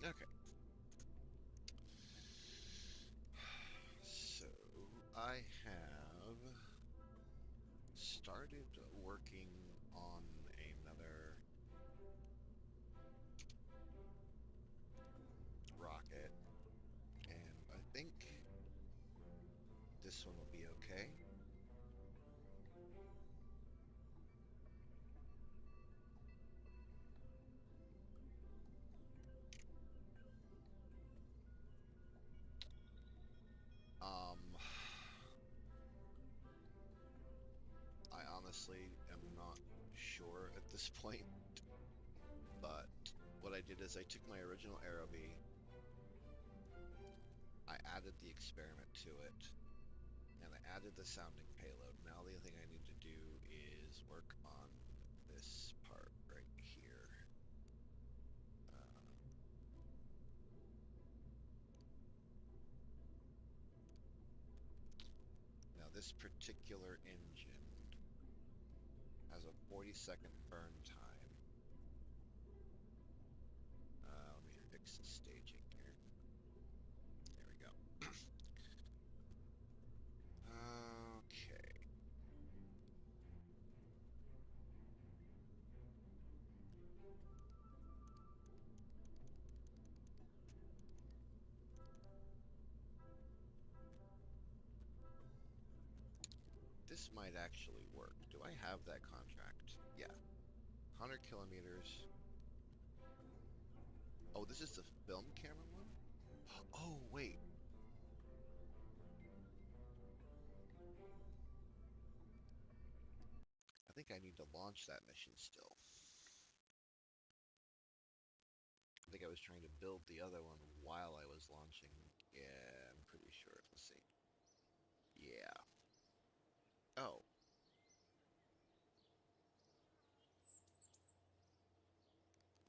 Okay. So I have started working on another rocket, and I think this one will be okay. Um, I honestly am not sure at this point, but what I did is I took my original Aerobee, I added the experiment to it, and I added the sounding payload. Now the only thing I need to do is work on this part right here. Now this particular engine has a 40-second burn time. Let me fix the staging here. There we go. Okay. This might actually work. Do I have that contract? Yeah. 100 kilometers. Oh, this is the film camera one? Oh, wait. I think I need to launch that mission still. I think I was trying to build the other one while I was launching. Yeah, I'm pretty sure. Let's see. Yeah. Oh.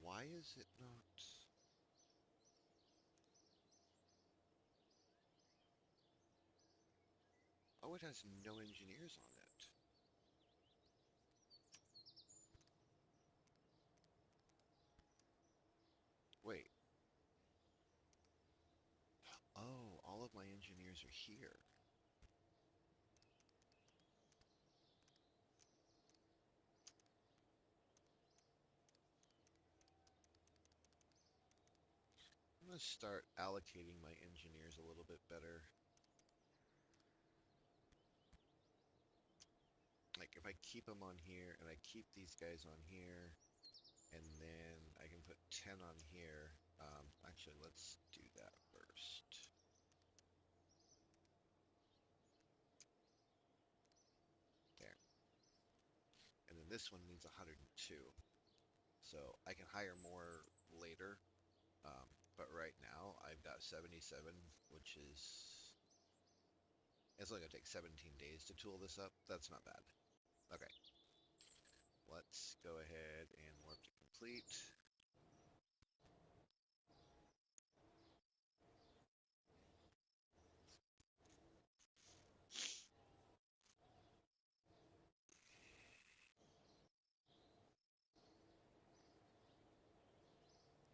Why is it not? Oh, it has no engineers on it. Wait. Oh, all of my engineers are here. I'm going to start allocating my engineers a little bit better. Like, if I keep them on here, and I keep these guys on here, and then I can put 10 on here. Actually, let's do that first. There. And then this one needs 102. So I can hire more later. But right now, I've got 77, which is... It's only going to take 17 days to tool this up. That's not bad. Okay. Let's go ahead and warp to complete.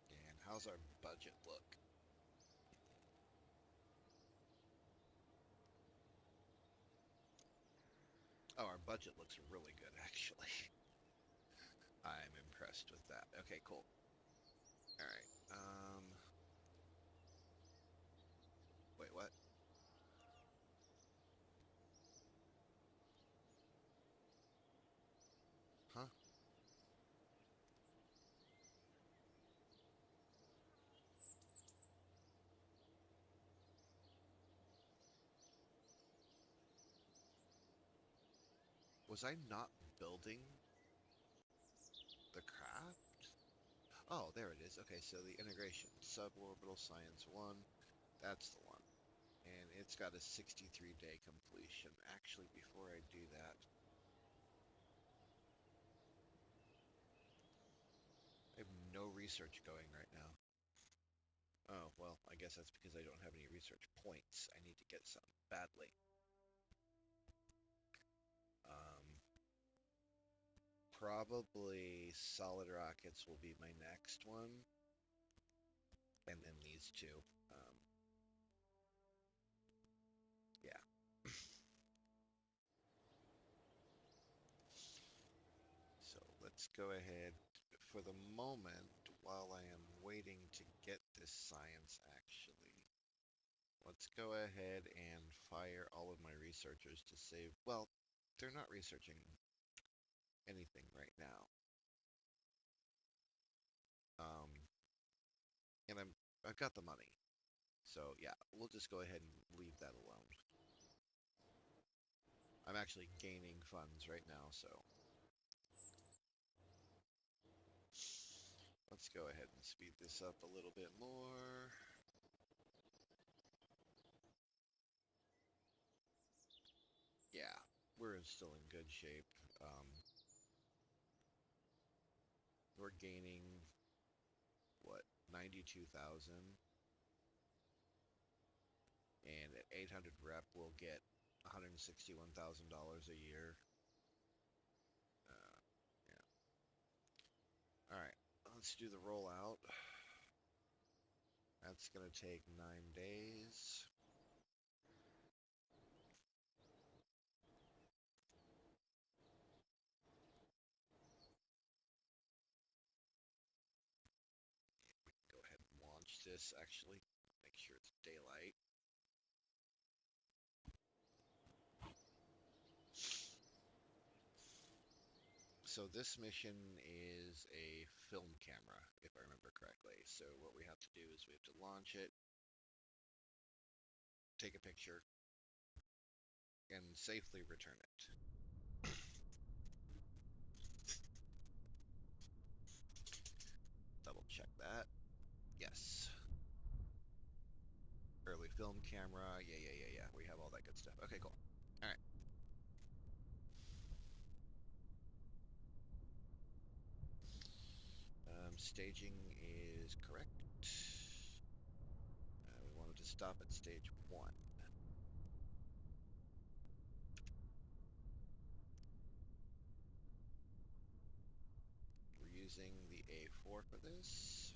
And how's our budget look? Oh, our budget looks really good, actually. I'm impressed with that. Okay, cool. All right. Wait, what? Huh? Was I not building the craft? Oh, there it is. Okay, so the integration. Suborbital Science 1. That's the one. And it's got a 63-day completion. Actually, before I do that, I have no research going right now. Oh, well, I guess that's because I don't have any research points. I need to get some badly. Um, Probably solid rockets will be my next one. and then these two. Yeah. So let's go ahead for the moment while I am waiting to get this science actually. Let's go ahead and fire all of my researchers to save. Well, they're not researching anything right now. Um, and I've got the money. So yeah, we'll just go ahead and leave that alone. I'm actually gaining funds right now, so let's go ahead and speed this up a little bit more. Yeah, we're still in good shape. We're gaining, what, 92,000? And at 800 rep, we'll get $161,000 a year. Yeah. All right, let's do the rollout. That's going to take 9 days. Go ahead and launch this, actually. Make sure it's daylight. So this mission is a film camera, if I remember correctly. So what we have to do is we have to launch it, take a picture, and safely return it. Double check that. Yes. Early film camera. Yeah. We have all that good stuff. Okay, cool. All right. Staging is correct. We wanted to stop at stage 1. We're using the A4 for this.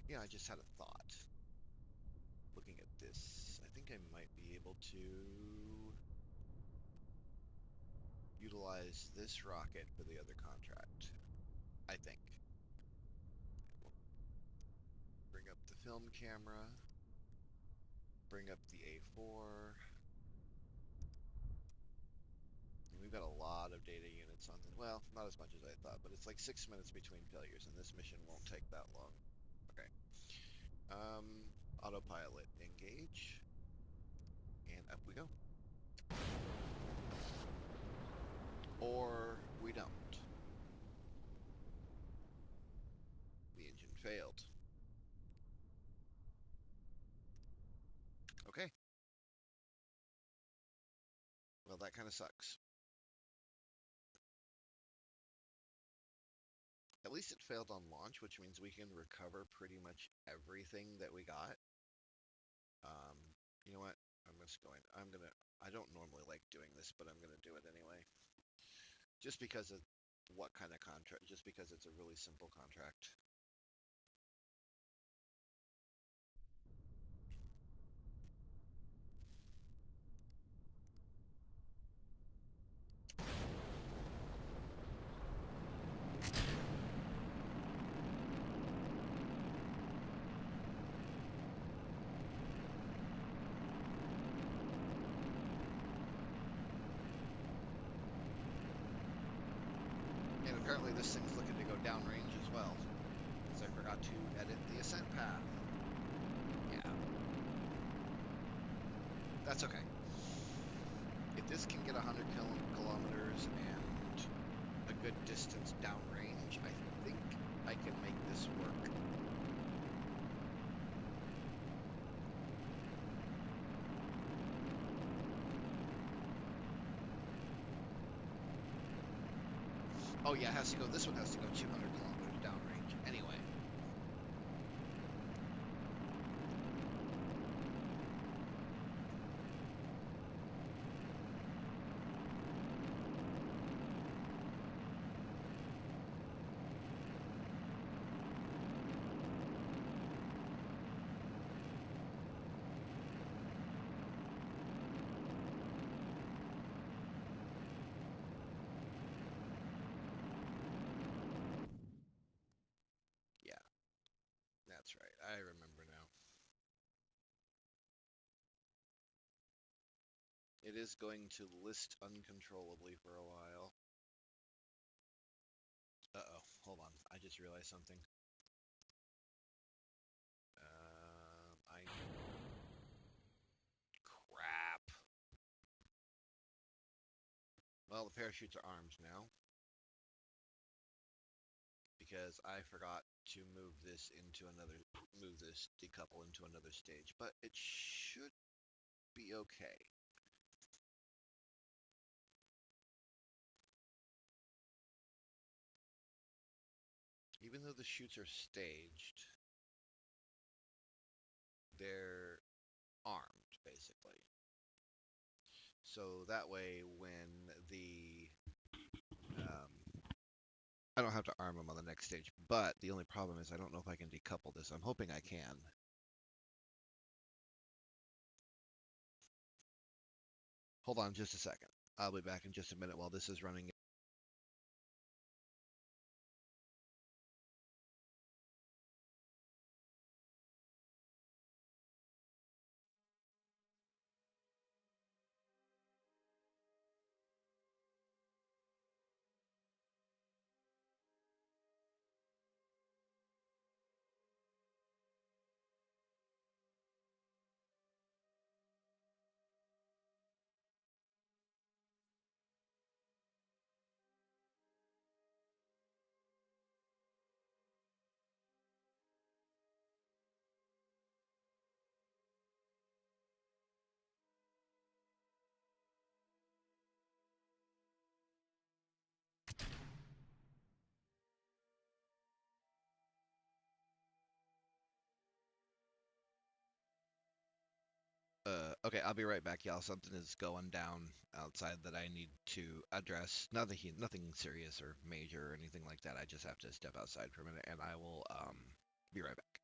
Yeah, I just had a thought. Looking at this, I think I might be able to utilize this rocket for the other contract. I think. We'll bring up the film camera. Bring up the A4. And we've got a lot of data units on this. Well, not as much as I thought, but it's like 6 minutes between failures, and this mission won't take that long. Okay. Autopilot engage. And up we go. Or we don't. The engine failed. Okay. Well, that kind of sucks. At least it failed on launch, which means we can recover pretty much everything that we got. Um, you know what? I don't normally like doing this, but I'm gonna do it anyway. Just because of what kind of contract, just because it's a really simple contract. And apparently this thing's looking to go downrange as well, because I forgot to edit the ascent path. Yeah. That's okay. If this can get 100 kilometers and a good distance downrange, I think I can make this work. Oh yeah, it has to go. This one has to go 200 kilometers downrange. Anyway. That's right. I remember now. It is going to list uncontrollably for a while. Uh-oh. Hold on. I just realized something. I crap. Well, the parachutes are armed now because I forgot to move this decouple into another stage, but it should be okay. Even though the chutes are staged, they're armed basically. So that way, when the I don't have to arm them on the next stage. But the only problem is I don't know if I can decouple this. I'm hoping I can. Hold on just a second. I'll be back in just a minute while this is running. Okay, I'll be right back, y'all. Something is going down outside that I need to address. Nothing serious or major or anything like that. I just have to step outside for a minute, and I will be right back.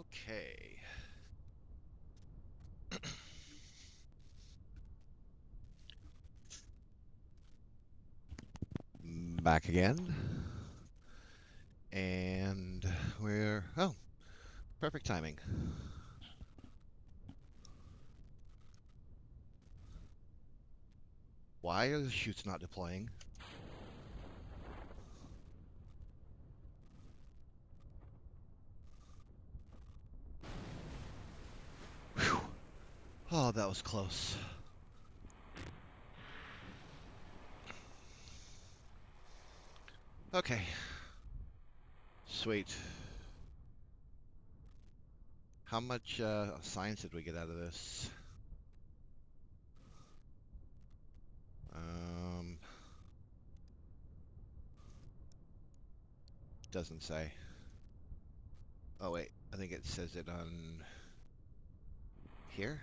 Okay. Back again. And we're... Oh, perfect timing. Why are the chutes not deploying? Whew. Oh, that was close. Okay. Sweet. How much science did we get out of this? Um, doesn't say. Oh wait, I think it says it on here.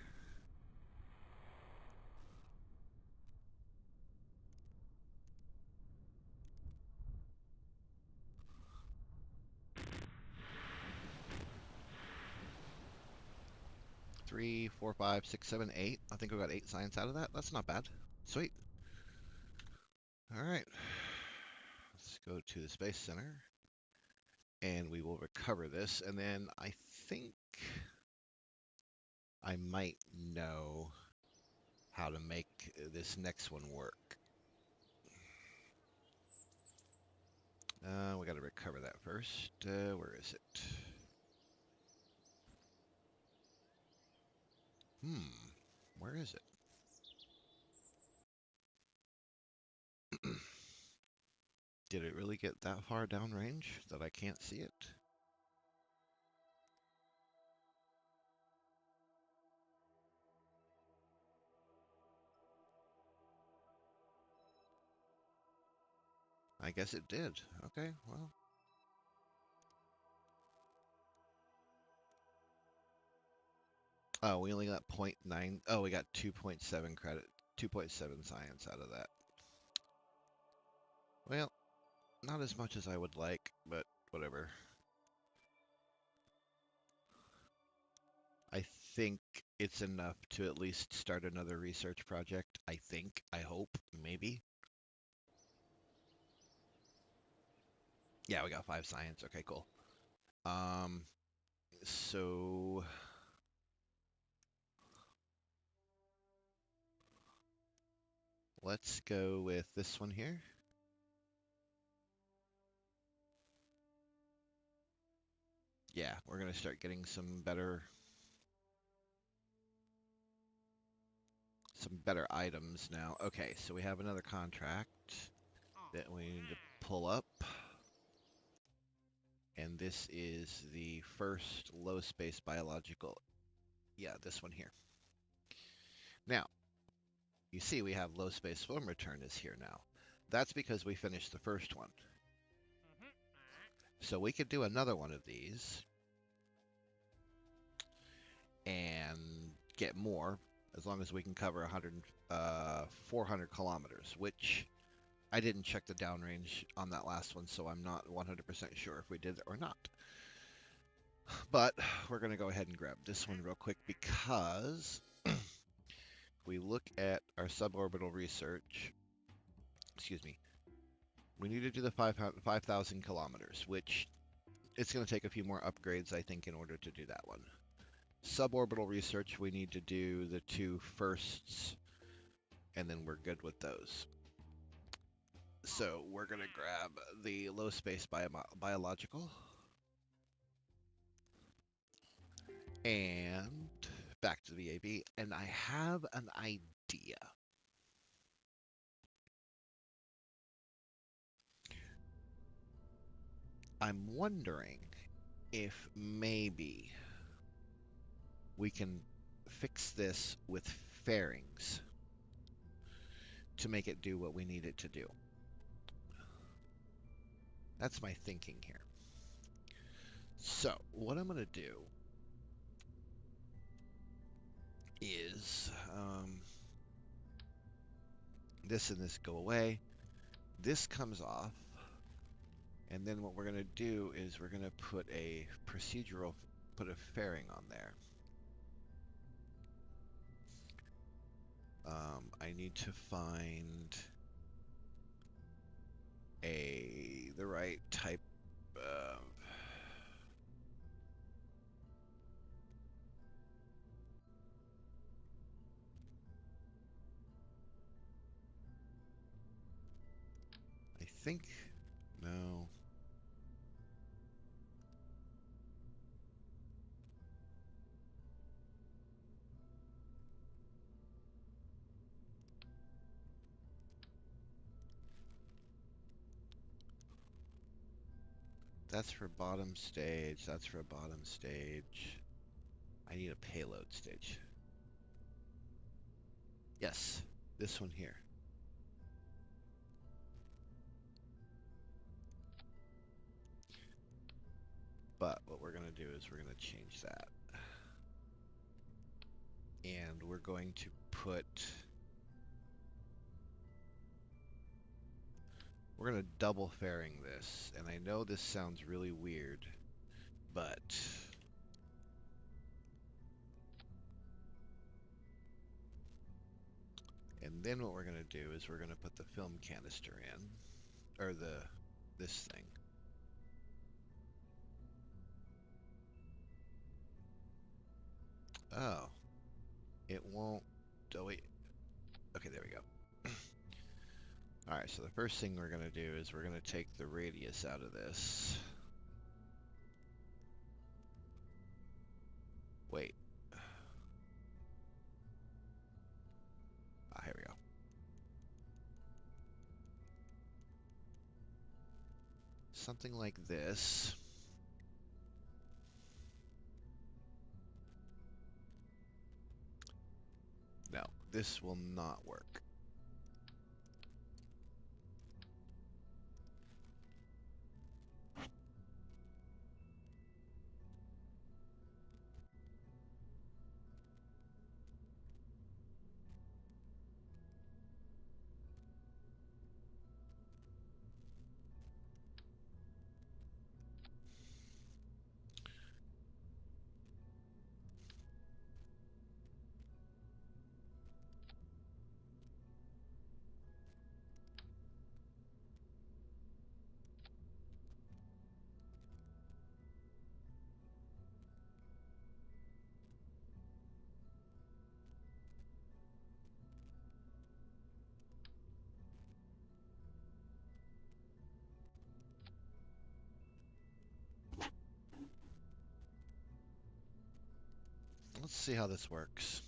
Three, four, five, six, seven, eight. I think we got 8 science out of that. That's not bad. Sweet. All right. Let's go to the Space Center. And we will recover this. And then I think I might know how to make this next one work. We got to recover that first. Where is it? Where is it? Did it really get that far downrange that I can't see it? I guess it did. Okay, well. Oh, we only got 0.9. Oh, we got 2.7 credit, 2.7 science out of that. Well, not as much as I would like, but whatever. I think it's enough to at least start another research project. I think, I hope, maybe. Yeah, we got 5 science. Okay, cool. So let's go with this one here. Yeah, we're gonna start getting some better items now. Okay, so we have another contract that we need to pull up. And this is the first low space biological. Yeah, this one here. Now, you see we have low space film return is here now. That's because we finished the first one. So we could do another one of these and get more as long as we can cover 400 kilometers, which I didn't check the downrange on that last one, so I'm not 100% sure if we did it or not. But we're going to go ahead and grab this one real quick because we look at our suborbital research. Excuse me. We need to do the 5,000 kilometers, which it's going to take a few more upgrades, I think, in order to do that one. Suborbital research, we need to do the 2 firsts, and then we're good with those. So we're going to grab the low space biological. And back to the VAB. And I have an idea. I'm wondering if maybe we can fix this with fairings to make it do what we need it to do. That's my thinking here. So what I'm going to do is this and this go away. This comes off. And then what we're going to do is we're going to put a procedural put a fairing on there. I need to find the right type of... I think... No. That's for bottom stage. That's for a bottom stage. I need a payload stage. Yes, this one here. But what we're going to do is we're going to change that. And we're going to put... We're going to double fairing this. And I know this sounds really weird, but... And then what we're going to do is we're going to put the film canister in. Or this thing. Oh. It won't... Oh, wait. Okay, there we go. Alright, so the first thing we're going to do is we're going to take the radius out of this. Wait. Ah, here we go. Something like this. No, this will not work. Let's see how this works.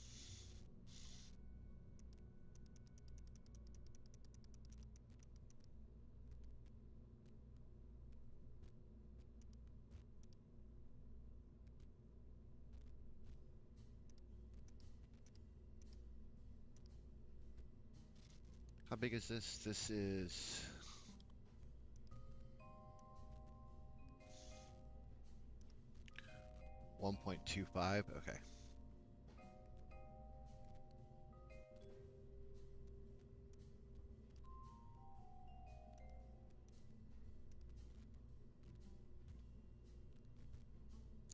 How big is this? This is... 1.25, okay.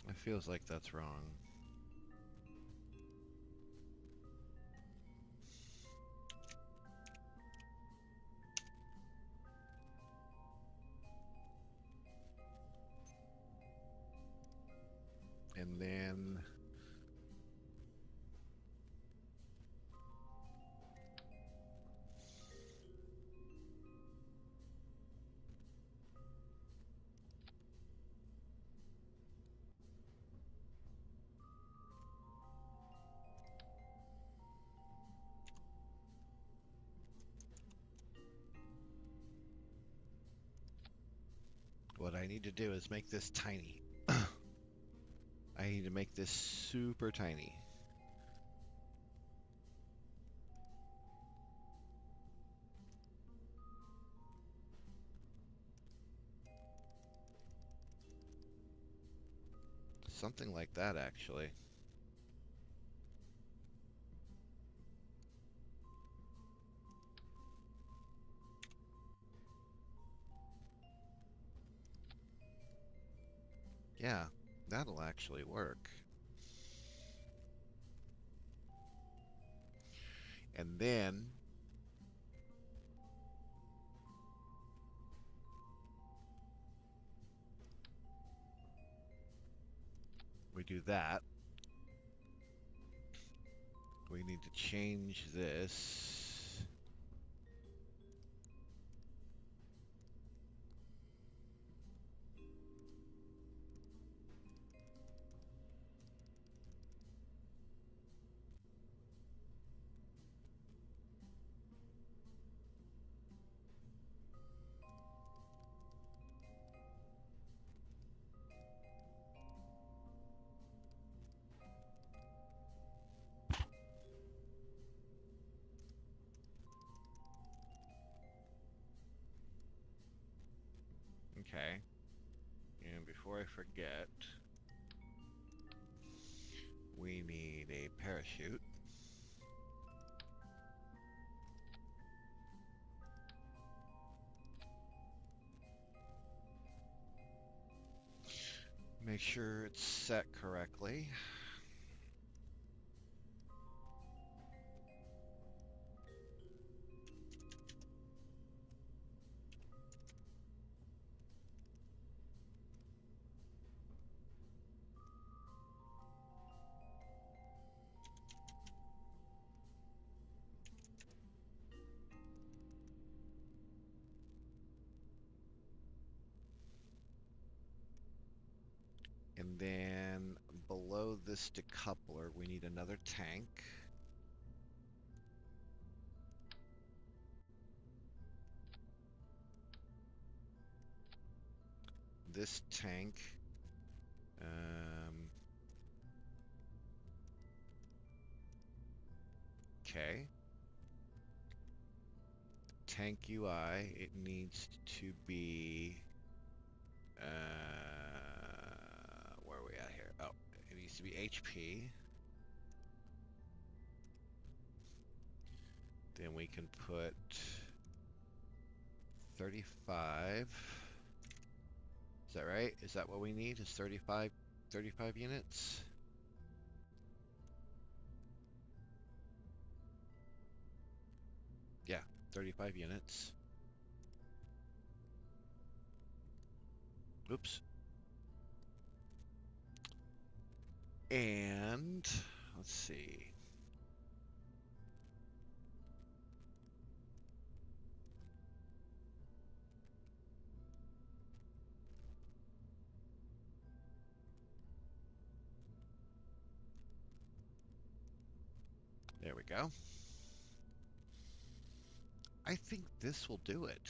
It feels like that's wrong. And then... what I need to do is make this tiny. I need to make this super tiny. Something like that, actually. Yeah, That'll actually work. And then we do that. We need to change this. Okay. And before I forget, we need a parachute. Make sure it's set correctly. And then below this decoupler, we need another tank. This tank, okay. Tank UI, it needs to be, where are we at here? Oh, it needs to be HP. Then we can put 35. Is that right? Is that what we need? Is 35 units? Yeah, 35 units. Oops. And let's see. There we go. I think this will do it.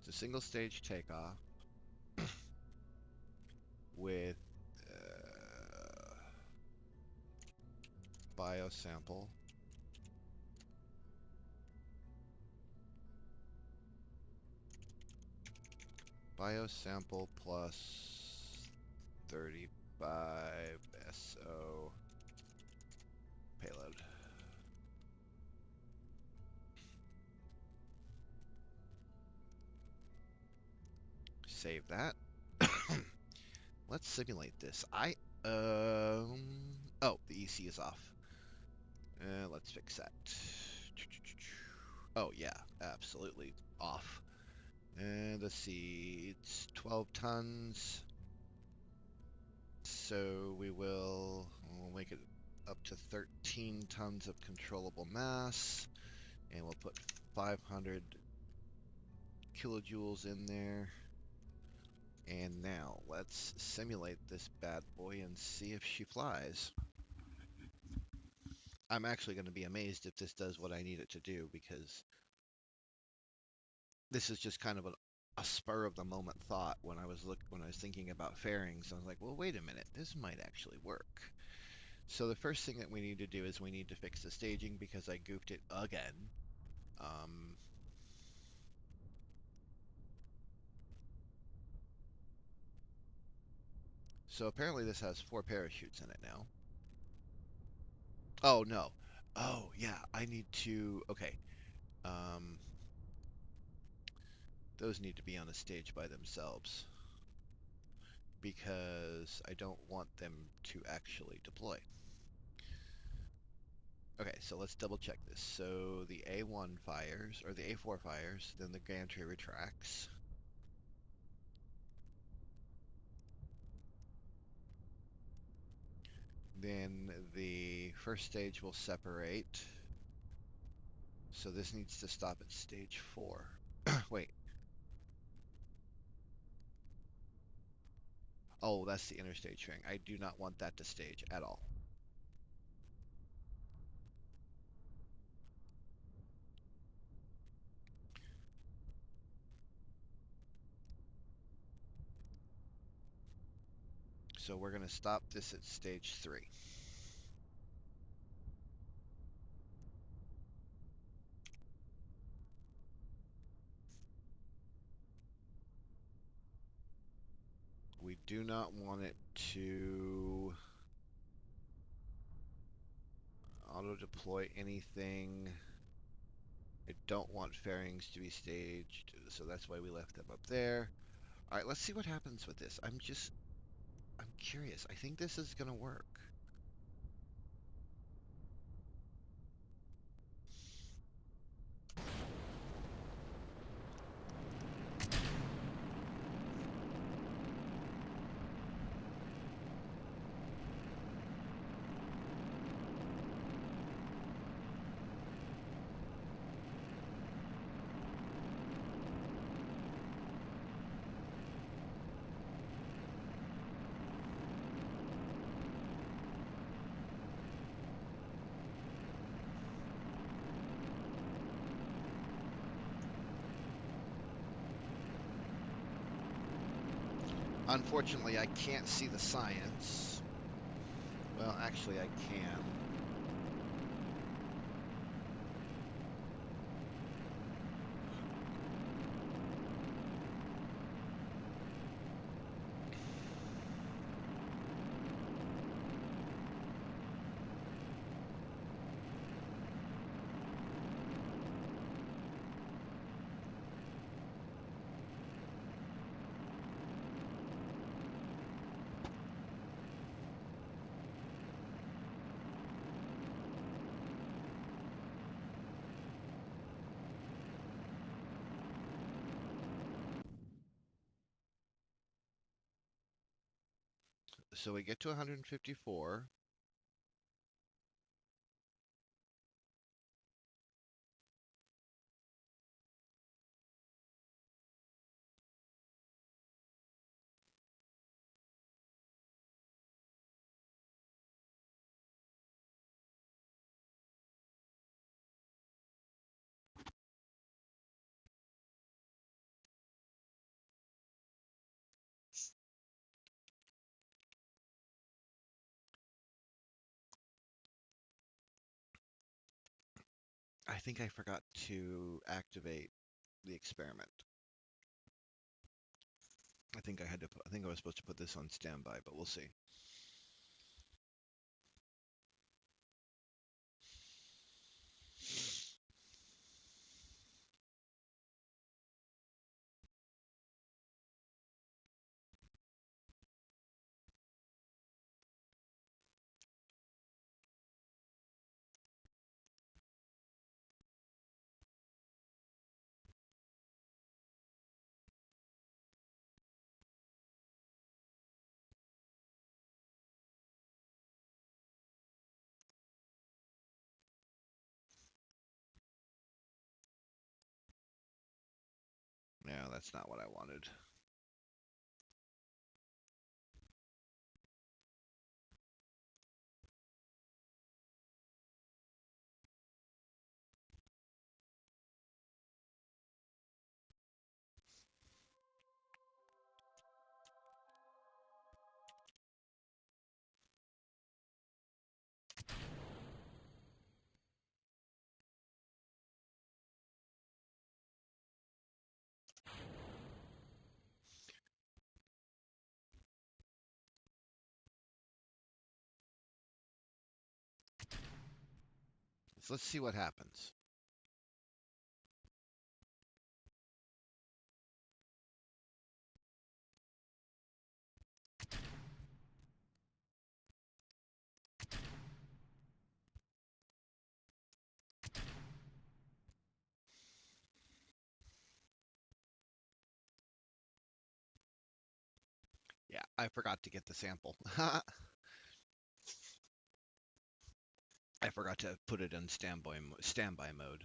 It's a single stage takeoff with biosample. Biosample plus 35 SO payload. Save that. Let's simulate this. Oh, the EC is off. Let's fix that. Oh yeah, absolutely off. And let's see, it's 12 tons. So we'll make it up to 13 tons of controllable mass. And we'll put 500 kilojoules in there. And now let's simulate this bad boy and see if she flies. I'm actually going to be amazed if this does what I need it to do, because this is just kind of an a spur of the moment thought when I was thinking about fairings. I was like, well, wait a minute, this might actually work. So the first thing that we need to do is we need to fix the staging because I goofed it again. Um, so apparently this has 4 parachutes in it now. Oh no. Oh yeah, I need to. Okay. Um, those need to be on a stage by themselves because I don't want them to actually deploy. Okay, so let's double check this. So the A1 fires, or the A4 fires, then the gantry retracts. Then the first stage will separate. So this needs to stop at stage 4. Wait. Oh, that's the interstage fairing. I do not want that to stage at all. So we're going to stop this at stage 3. We do not want it to auto-deploy anything. I don't want fairings to be staged, so that's why we left them up there. All right, let's see what happens with this. I'm curious. I think this is going to work. Unfortunately, I can't see the science. Well, actually, I can. So we get to 154. I think I forgot to activate the experiment. I think I was supposed to put this on standby, but we'll see. No, that's not what I wanted. So let's see what happens. Yeah, I forgot to get the sample. I forgot to put it in standby mode.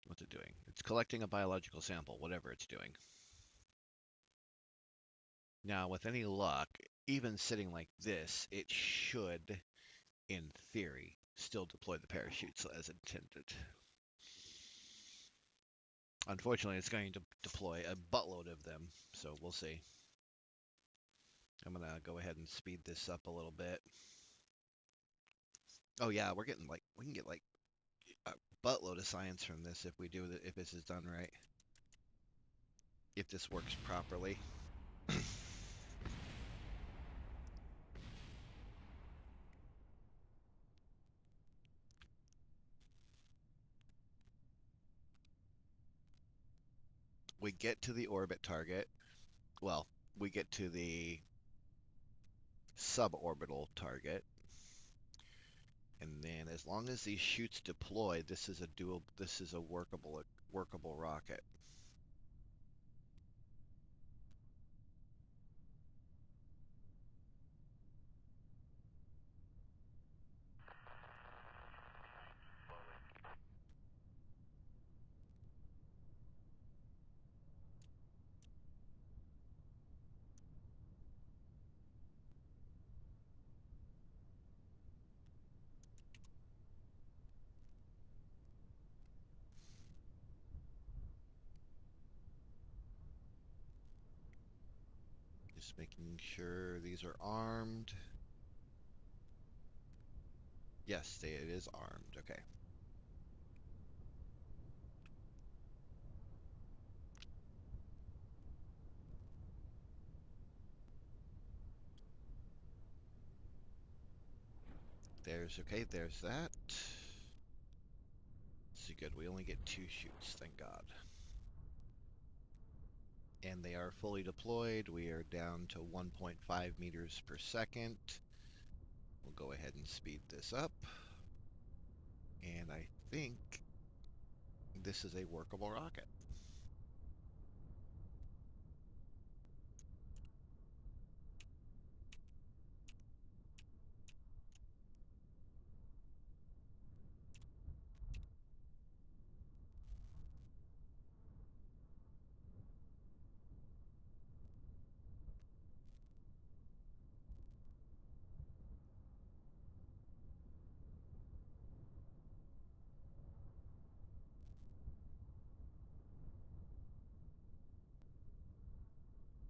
What's it doing? It's collecting a biological sample, whatever it's doing. Now, with any luck, even sitting like this, it should, in theory, still deploy the parachutes as intended. Unfortunately, it's going to deploy a buttload of them, so we'll see. I'm going to go ahead and speed this up a little bit. Oh yeah, we can get like a buttload of science from this if this is done right. If this works properly. We get to the orbit target. Well, we get to the suborbital target. And then as long as these chutes deploy, this is a workable rocket. Just making sure these are armed. Yes, it is armed. Okay. There's that. So good. We only get 2 chutes, thank God. And they are fully deployed. We are down to 1.5 meters per second. We'll go ahead and speed this up. And I think this is a workable rocket.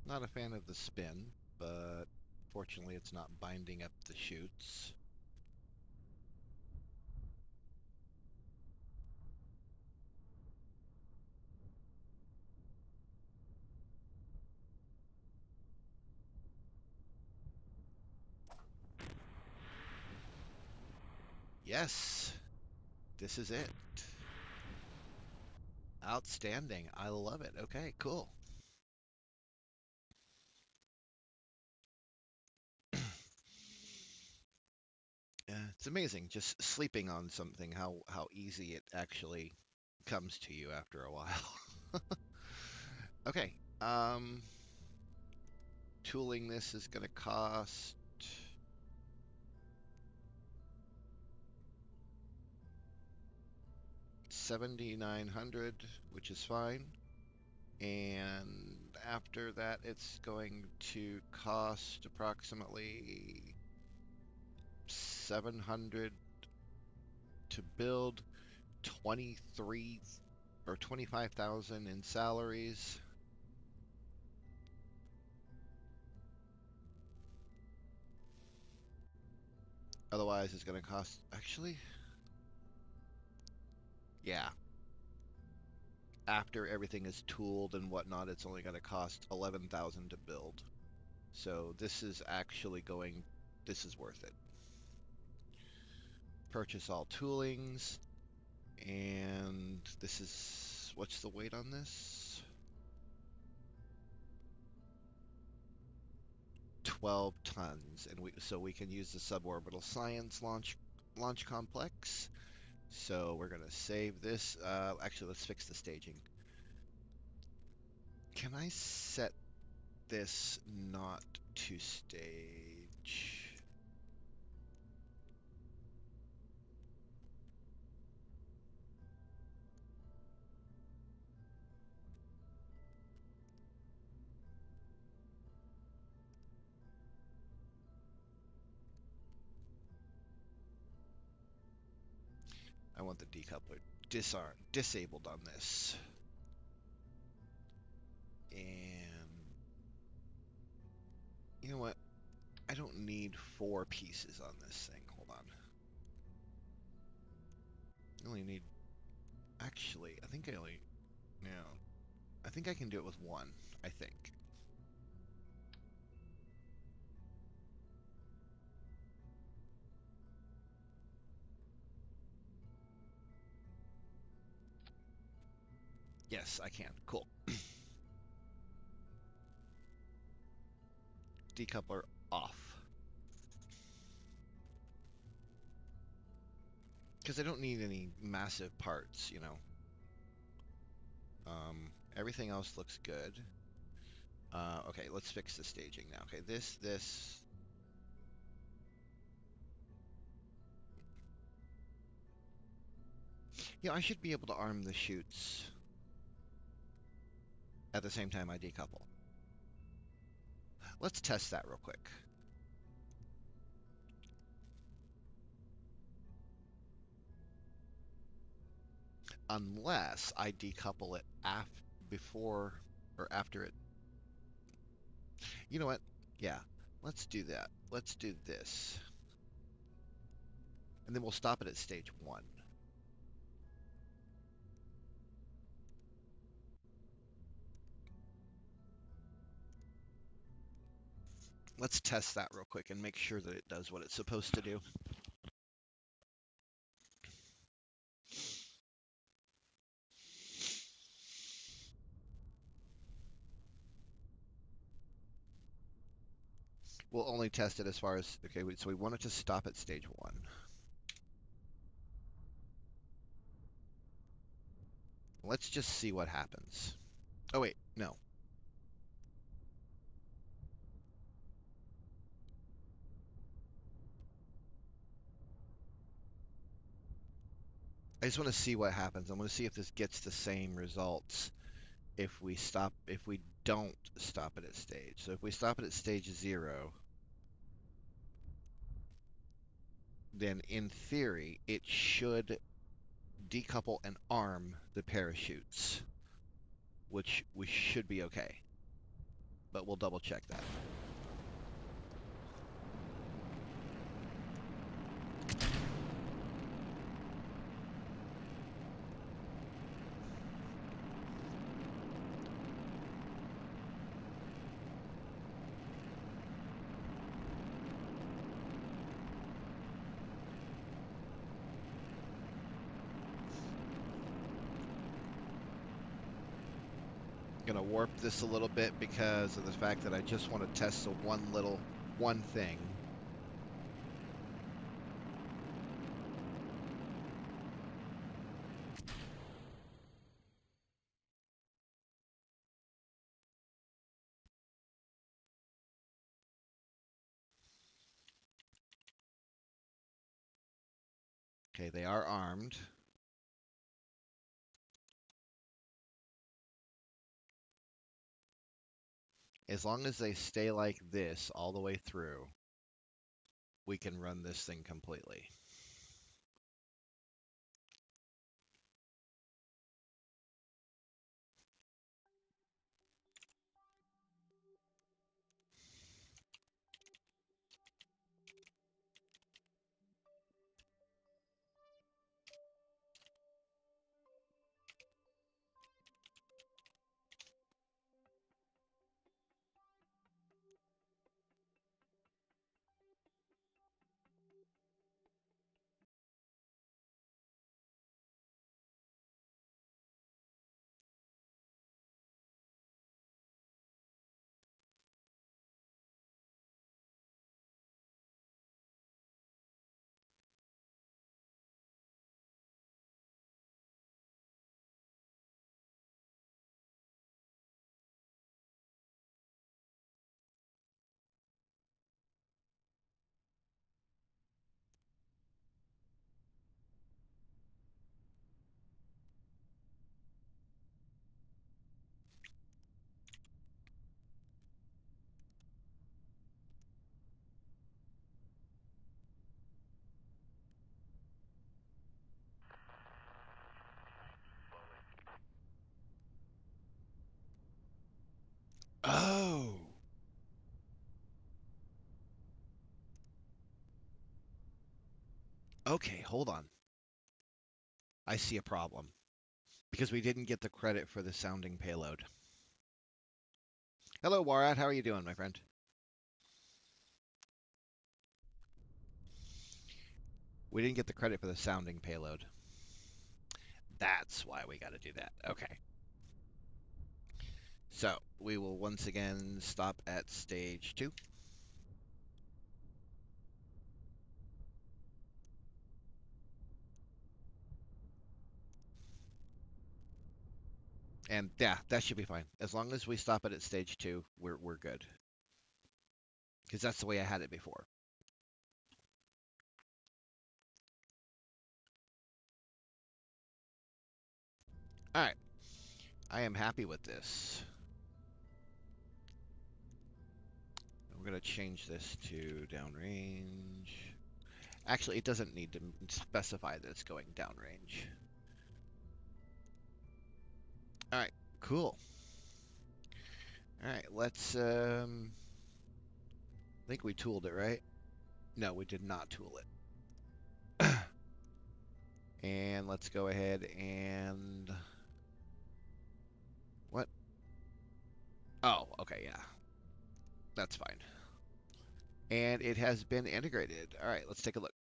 Not a fan of the spin, but fortunately it's not binding up the chutes. Yes, this is it. Outstanding. I love it. Okay, cool. It's amazing just sleeping on something, how easy it actually comes to you after a while. Okay, tooling this is going to cost 7,900, which is fine. And after that, it's going to cost approximately 700 to build, 23 or 25,000 in salaries. Otherwise, it's going to cost, actually, yeah. after everything is tooled and whatnot, it's only going to cost 11,000 to build. So this is actually going, this is worth it. Purchase all toolings, and this is, what's the weight on this? 12 tons, and so we can use the suborbital science launch complex. So we're gonna save this. Actually, let's fix the staging. Can I set this not to stage? I want the decoupler disabled on this. And you know what? I don't need 4 pieces on this thing. Hold on. I only need, actually, I think I only, no. I think I can do it with 1, I think. Yes, I can. Cool. Decoupler off. Because I don't need any massive parts, you know. Everything else looks good. Okay, let's fix the staging now. Okay, this. Yeah, I should be able to arm the chutes at the same time I decouple. Let's test that real quick. Unless I decouple it before or after it. You know what? Yeah, let's do that. Let's do this. And then we'll stop it at stage 1. Let's test that real quick and make sure that it does what it's supposed to do. We'll only test it as far as, okay, so we want it to stop at stage 1. Let's just see what happens. Oh wait, no. I just want to see what happens. I want to see if this gets the same results if we don't stop it at stage. So if we stop it at stage 0, then in theory, it should decouple and arm the parachutes, which we should be okay. But we'll double check that. Gonna warp this a little bit because of the fact that I just want to test the one thing. Okay, they are armed. As long as they stay like this all the way through, we can run this thing completely. Okay, hold on. I see a problem because we didn't get the credit for the sounding payload. Hello, Warat. How are you doing, my friend? We didn't get the credit for the sounding payload. That's why we got to do that. Okay. So we will once again stop at stage 2. And yeah, that should be fine. As long as we stop it at stage 2, we're good. Because that's the way I had it before. All right. I am happy with this. We're going to change this to downrange. Actually, it doesn't need to specify that it's going downrange. All right, cool. All right, let's. I think we tooled it, right? No, we did not tool it. And let's go ahead and what? Oh, okay, yeah, that's fine. And it has been integrated. All right, let's take a look.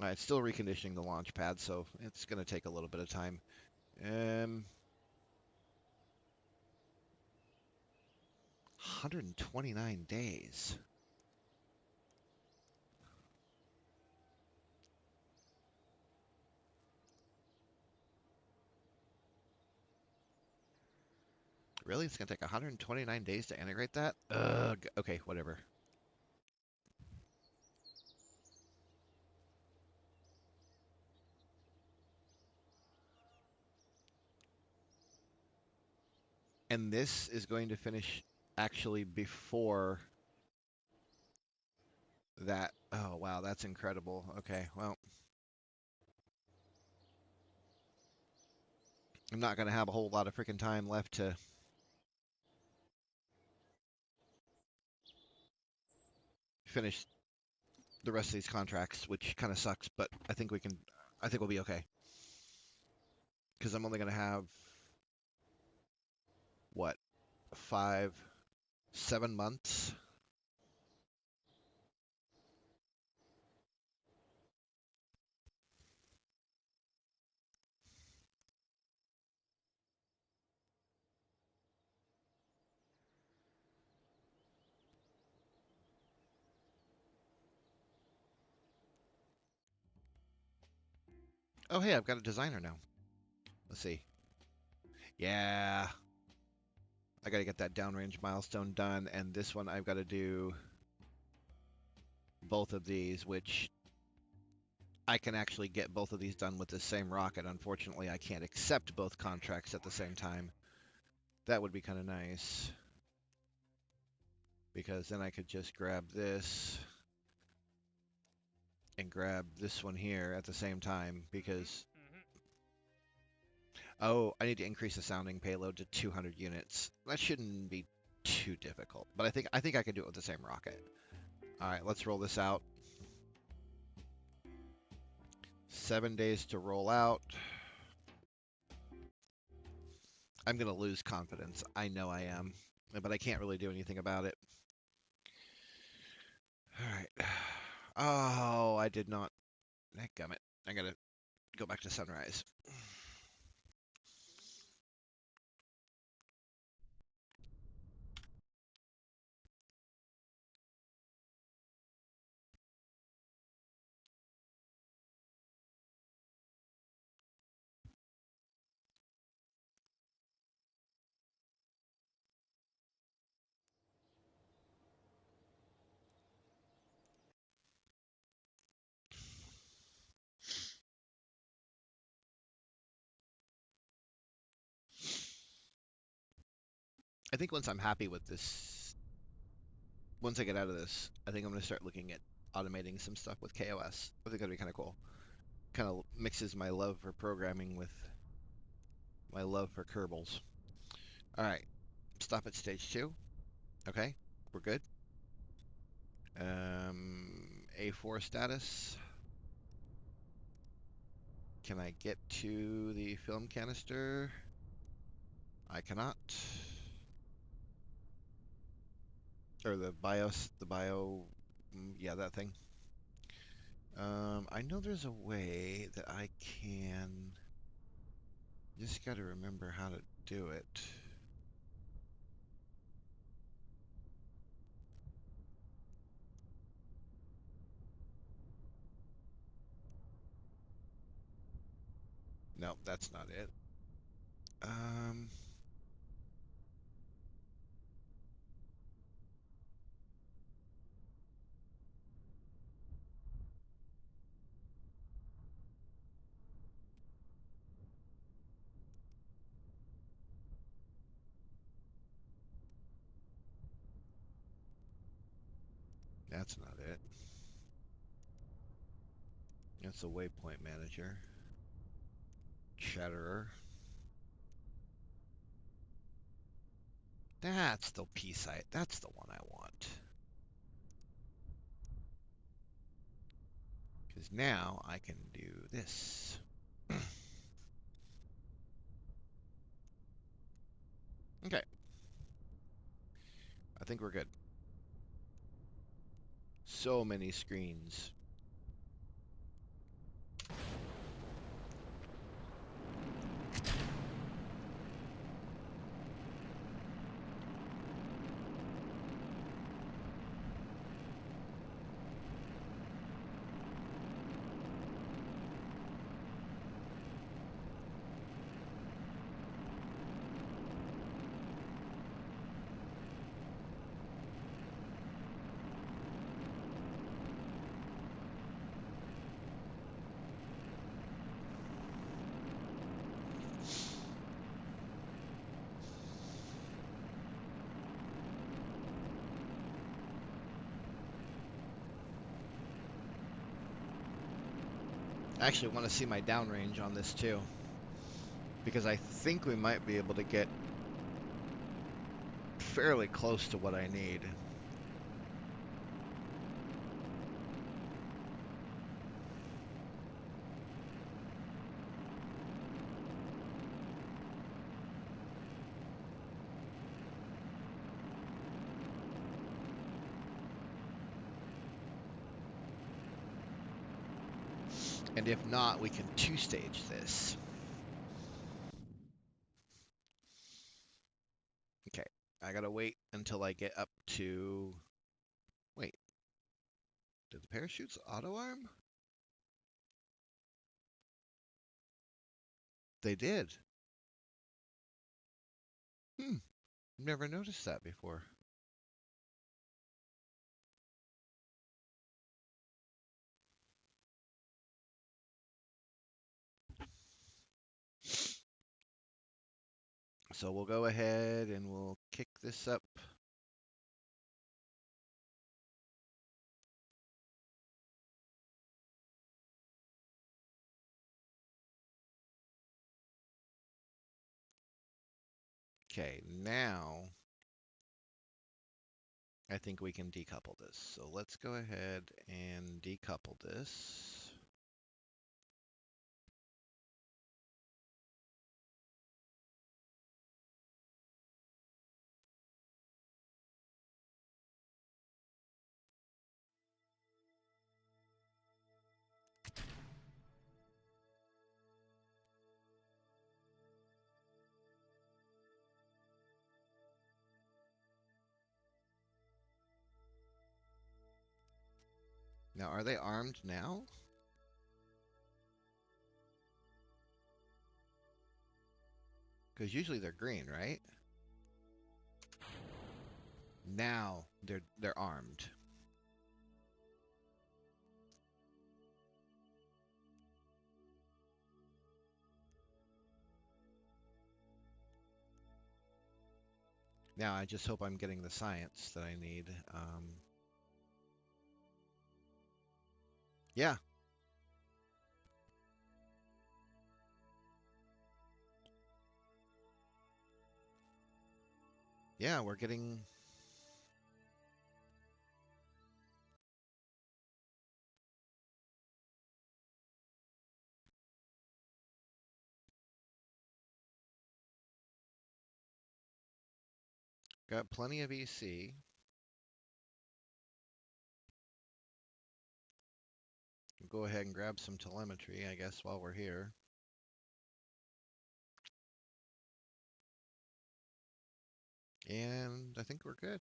All right, still reconditioning the launch pad, so it's going to take a little bit of time. 129 days. Really? It's going to take 129 days to integrate that? Ugh. Okay, whatever. And this is going to finish actually before that. Oh, wow, that's incredible. Okay, well, I'm not going to have a whole lot of freaking time left to finish the rest of these contracts, which kind of sucks, but I think we'll be okay. Because I'm only going to have, what, 5, 7 months? Oh, hey, I've got a designer now. Let's see. Yeah, I got to get that downrange milestone done, and this one I've got to do both of these, which I can actually get both of these done with the same rocket. Unfortunately, I can't accept both contracts at the same time. That would be kind of nice, because then I could just grab this and grab this one here at the same time, because oh, I need to increase the sounding payload to 200 units. That shouldn't be too difficult, but I think I can do it with the same rocket. All right, let's roll this out. 7 days to roll out. I'm going to lose confidence. I know I am, but I can't really do anything about it. All right. Oh, I did not. Gummit. I got to go back to sunrise. I think once I'm happy with this, once I get out of this, I think I'm going to start looking at automating some stuff with KOS. I think that'd be kind of cool. Kind of mixes my love for programming with my love for Kerbals. All right. Stop at stage 2. Okay. We're good. A4 status. Can I get to the film canister? I cannot. Or the bio, yeah, that thing. I know there's a way that I can, just got to remember how to do it. No, that's not it. Um, that's not it. That's a waypoint manager. Chatterer. That's the P site. That's the one I want. Because now I can do this. Okay. I think we're good. So many screens. I actually want to see my downrange on this too, because I think we might be able to get fairly close to what I need. And if not, we can two-stage this. Okay, I gotta wait until I get up to... Wait, did the parachutes auto-arm? They did. Never noticed that before. So we'll go ahead and we'll kick this up. Okay, now I think we can decouple this. So let's go ahead and decouple this. Now, are they armed now? Because usually they're green, right? Now they're armed. Now I just hope I'm getting the science that I need. Yeah. Yeah, we're getting... Got plenty of EC. Go ahead and grab some telemetry, I guess, while we're here. And I think we're good.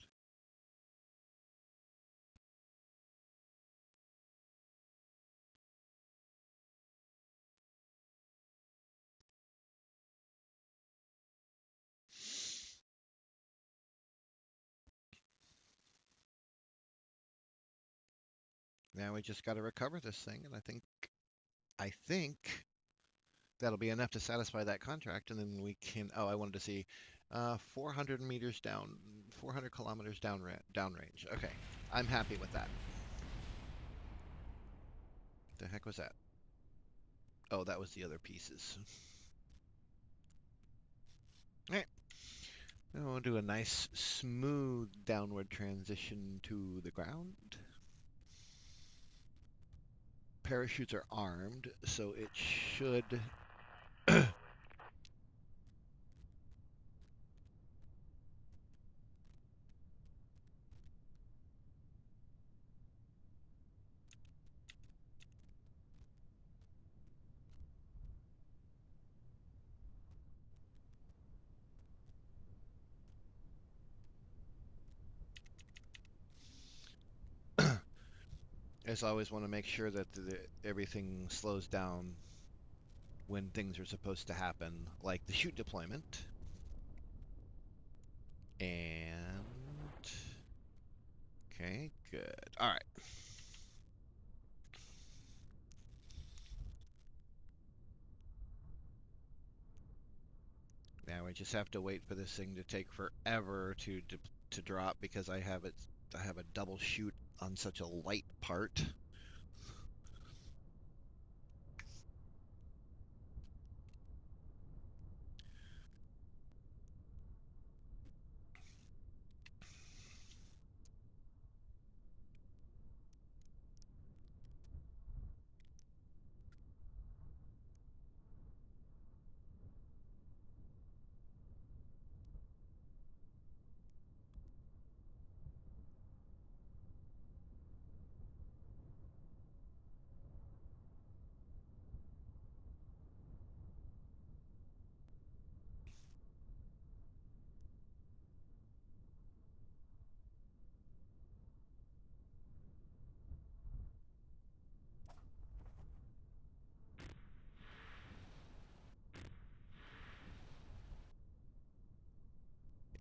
Now we just got to recover this thing, and I think that'll be enough to satisfy that contract, and then we can. Oh, I wanted to see 400 meters down, 400 kilometers downrange. Okay, I'm happy with that. The heck was that? Oh, that was the other pieces. All right. Now we'll do a nice smooth downward transition to the ground. Parachutes are armed, so it should as always want to make sure that everything slows down when things are supposed to happen, like the chute deployment. And okay, good. All right. Now we just have to wait for this thing to take forever to drop because I have a double chute on such a light part.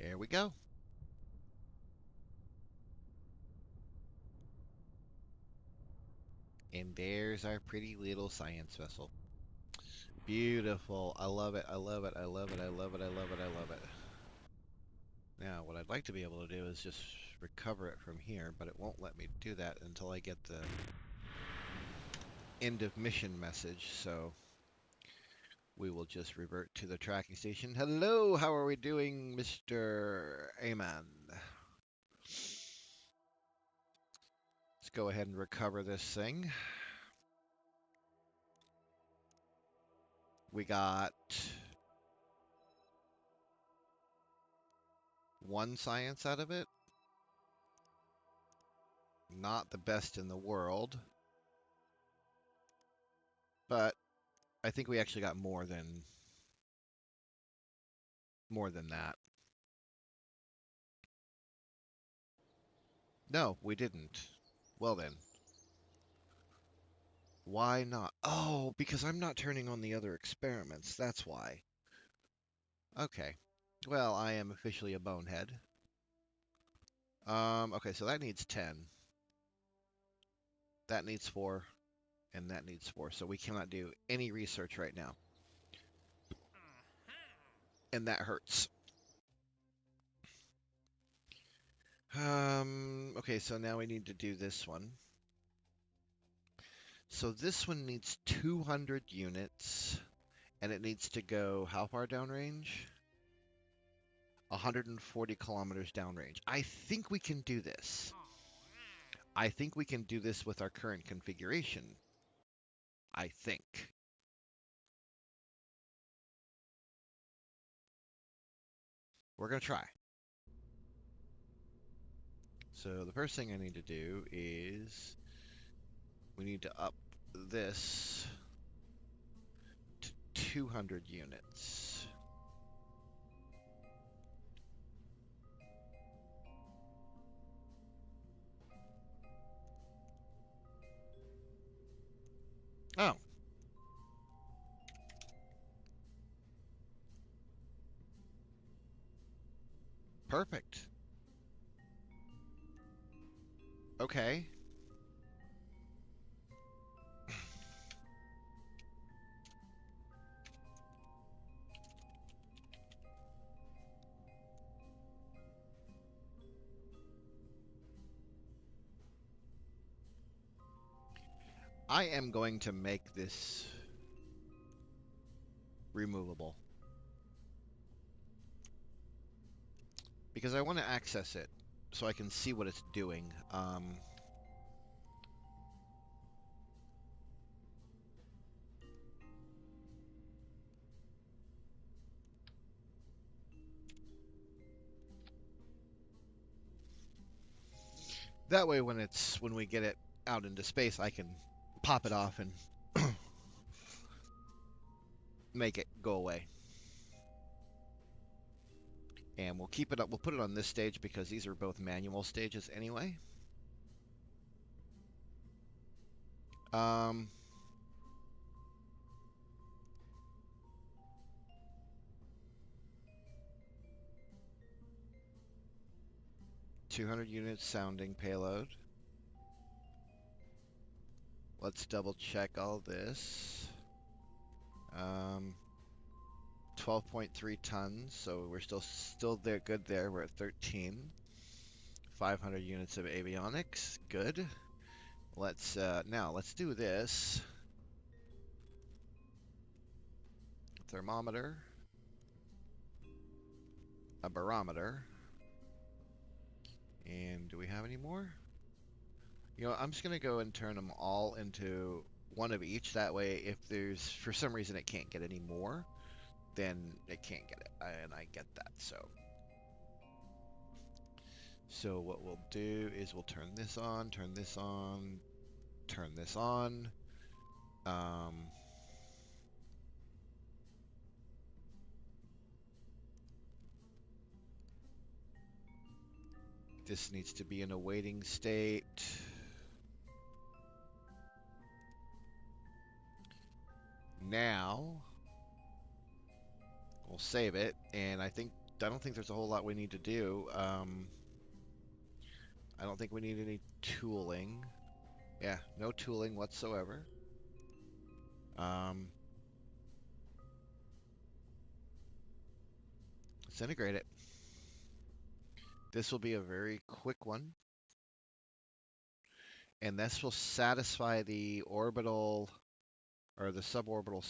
There we go. And there's our pretty little science vessel. Beautiful. I love it. I love it. I love it. I love it. I love it. I love it. Now, what I'd like to be able to do is just recover it from here, but it won't let me do that until I get the end of mission message, so we will just revert to the tracking station. Hello, how are we doing, Mr. Aman? Let's go ahead and recover this thing. We got one science out of it. Not the best in the world, but I think we actually got more than that. No, we didn't. Well then, why not? Oh, because I'm not turning on the other experiments. That's why. Okay. Well, I am officially a bonehead. Okay, so that needs 10. That needs 4. And that needs 4. So we cannot do any research right now. And that hurts. Okay, so now we need to do this one. So this one needs 200 units, and it needs to go how far downrange? 140 kilometers downrange. I think we can do this. I think we can do this with our current configuration. I think. We're going to try. So the first thing I need to do is we need to up this to 200 units. Oh. Perfect. Okay. I am going to make this removable because I want to access it so I can see what it's doing. That way, when we get it out into space, I can pop it off and make it go away. And we'll keep it up. We'll put it on this stage because these are both manual stages anyway. 200 units sounding payload. Let's double check all this. 12.3 tons, so we're still there, good there. We're at 13. 500 units of avionics, good. Let's do this. Thermometer, a barometer, and do we have any more? You know, I'm just gonna go and turn them all into one of each. That way, if there's for some reason it can't get any more, then it can't get it, and I get that. So what we'll do is we'll turn this on, turn this on, turn this on. This needs to be in a waiting state. Now we'll save it, and I don't think there's a whole lot we need to do. I don't think we need any tooling. Yeah, no tooling whatsoever. Let's integrate it. This will be a very quick one. And this will satisfy the orbital or the suborbital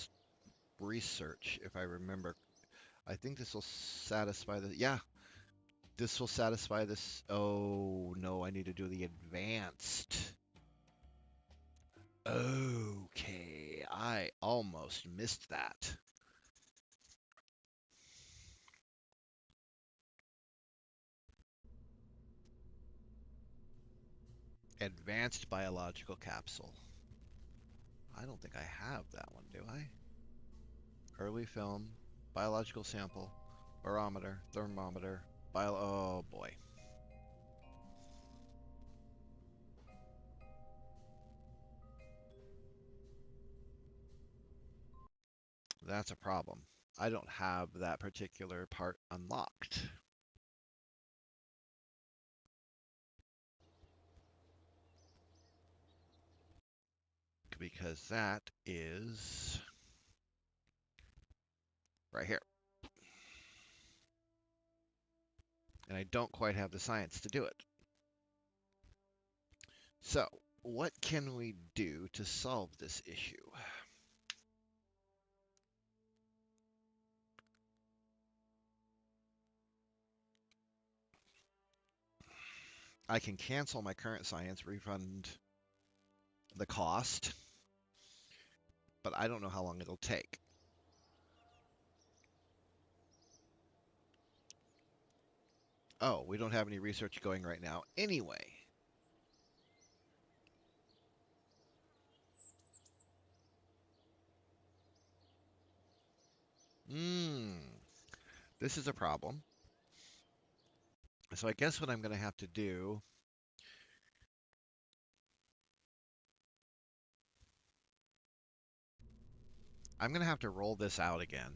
research, if I remember. I think this will satisfy the, yeah, this will satisfy this. Oh, no, I need to do the advanced. Okay, I almost missed that. Advanced biological capsule. I don't think I have that one, do I? Early film, biological sample, barometer, thermometer, oh boy. That's a problem. I don't have that particular part unlocked. Because that is right here. And I don't quite have the science to do it. So, what can we do to solve this issue? I can cancel my current science, refund the cost, but I don't know how long it'll take. Oh, we don't have any research going right now anyway. This is a problem. So I guess what I'm going to have to do, I'm going to have to roll this out again.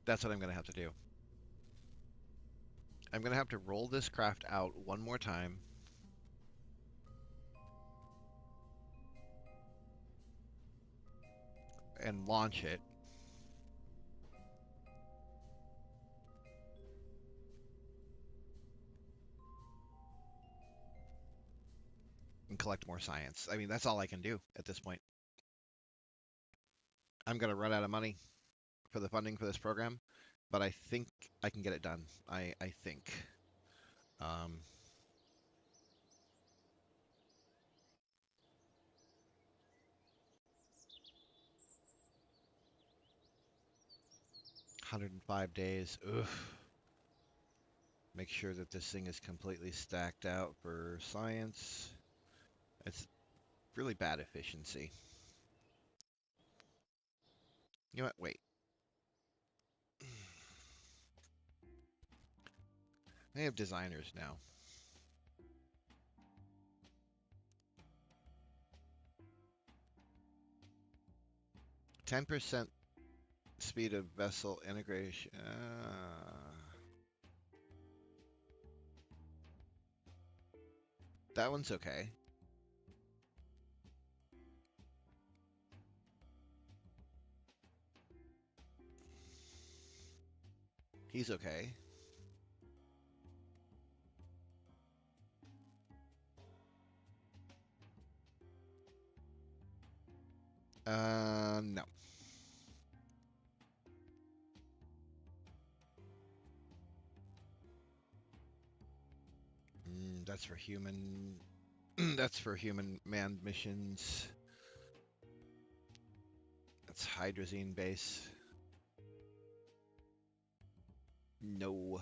That's what I'm going to have to do. I'm going to have to roll this craft out one more time. And launch it. And collect more science. I mean, that's all I can do at this point. I'm going to run out of money for the funding for this program, but I think I can get it done. I think. Um, 105 days. Ugh. Make sure that this thing is completely stacked out for science. It's really bad efficiency. You know what? Wait. They have designers now. %10 speed of vessel integration. That one's okay. He's okay. No. That's for human. That's for human manned missions. That's hydrazine base. No.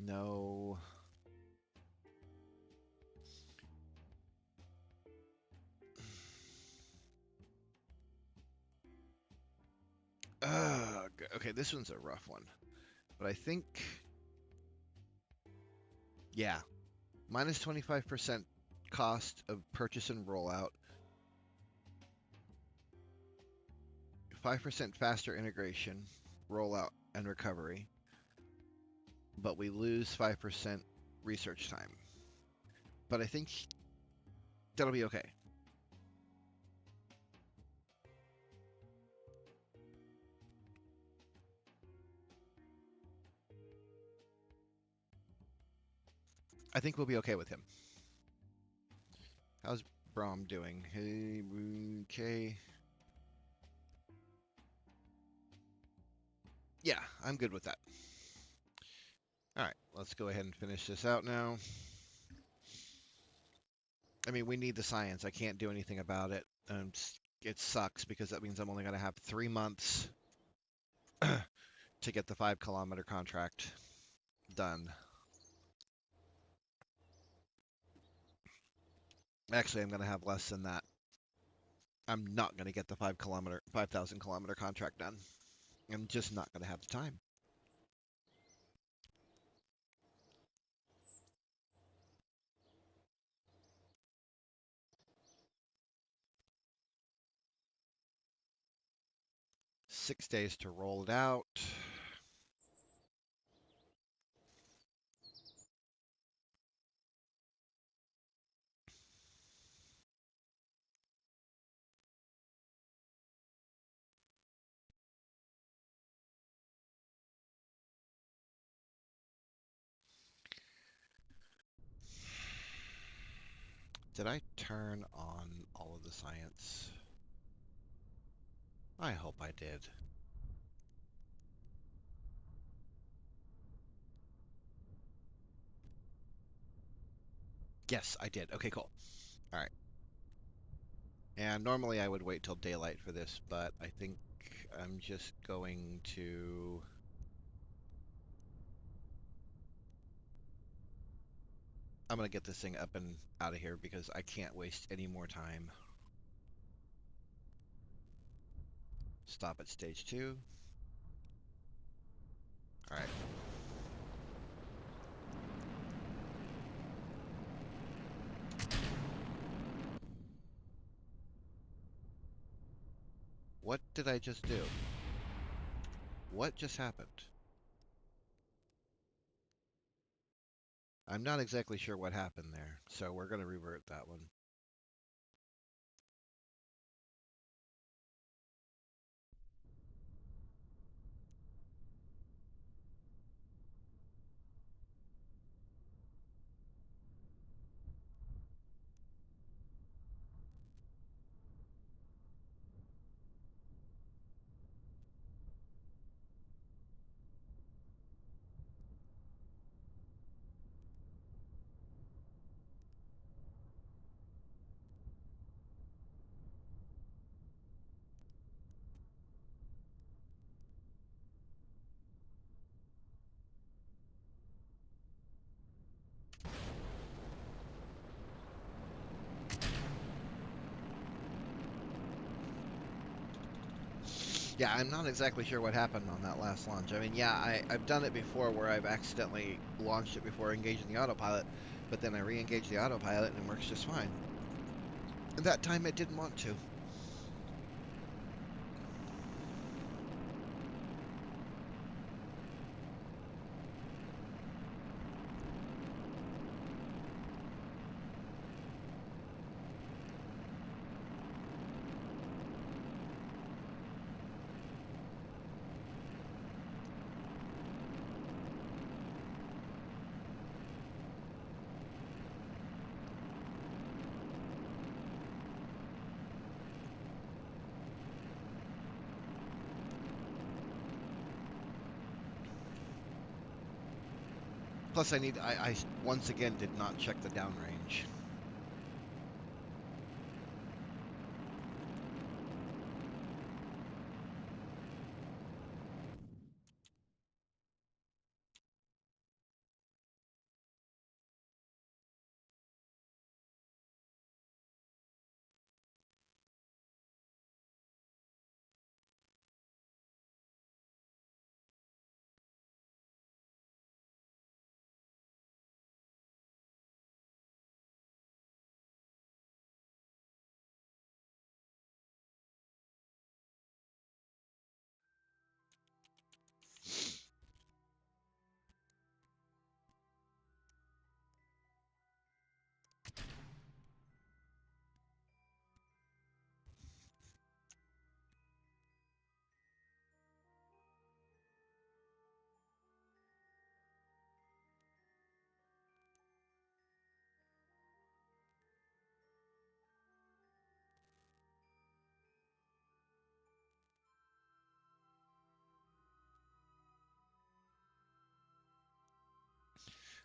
No. Okay, this one's a rough one. But I think, yeah, minus 25% cost of purchase and rollout, 5% faster integration, rollout, and recovery, but we lose 5% research time. But I think that'll be okay. I think we'll be okay with him. How's Brahm doing? Hey, okay. Yeah, I'm good with that. All right, let's go ahead and finish this out now. I mean, we need the science. I can't do anything about it. It sucks because that means I'm only going to have 3 months to get the 5-kilometer contract done. Actually, I'm going to have less than that. I'm not going to get the 5,000 kilometer contract done. I'm just not going to have the time. Six days to roll it out. Did I turn on all of the science? I hope I did. Yes, I did. Okay, cool. All right. And normally I would wait till daylight for this, but I think I'm just going to... I'm going to get this thing up and out of here because I can't waste any more time. Stop at stage 2. All right. What did I just do? What just happened? I'm not exactly sure what happened there, so we're going to revert that one. Yeah, I'm not exactly sure what happened on that last launch. I mean, yeah, I've done it before where I've accidentally launched it before engaging the autopilot, but then I re-engage the autopilot and it works just fine. And that time it didn't want to. Plus, I once again did not check the downrange.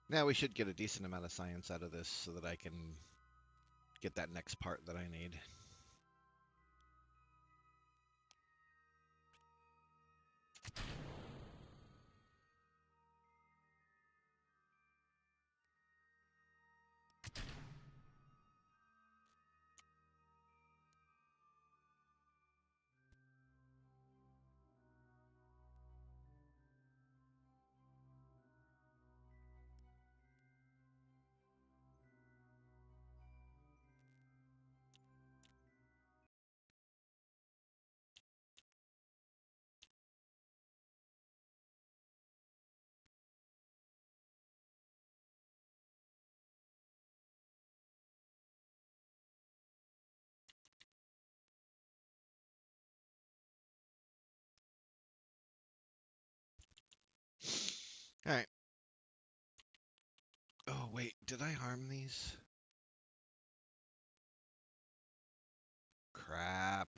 Now we should get a decent amount of science out of this so that I can get that next part that I need. All right. Oh, wait, did I harm these? crap.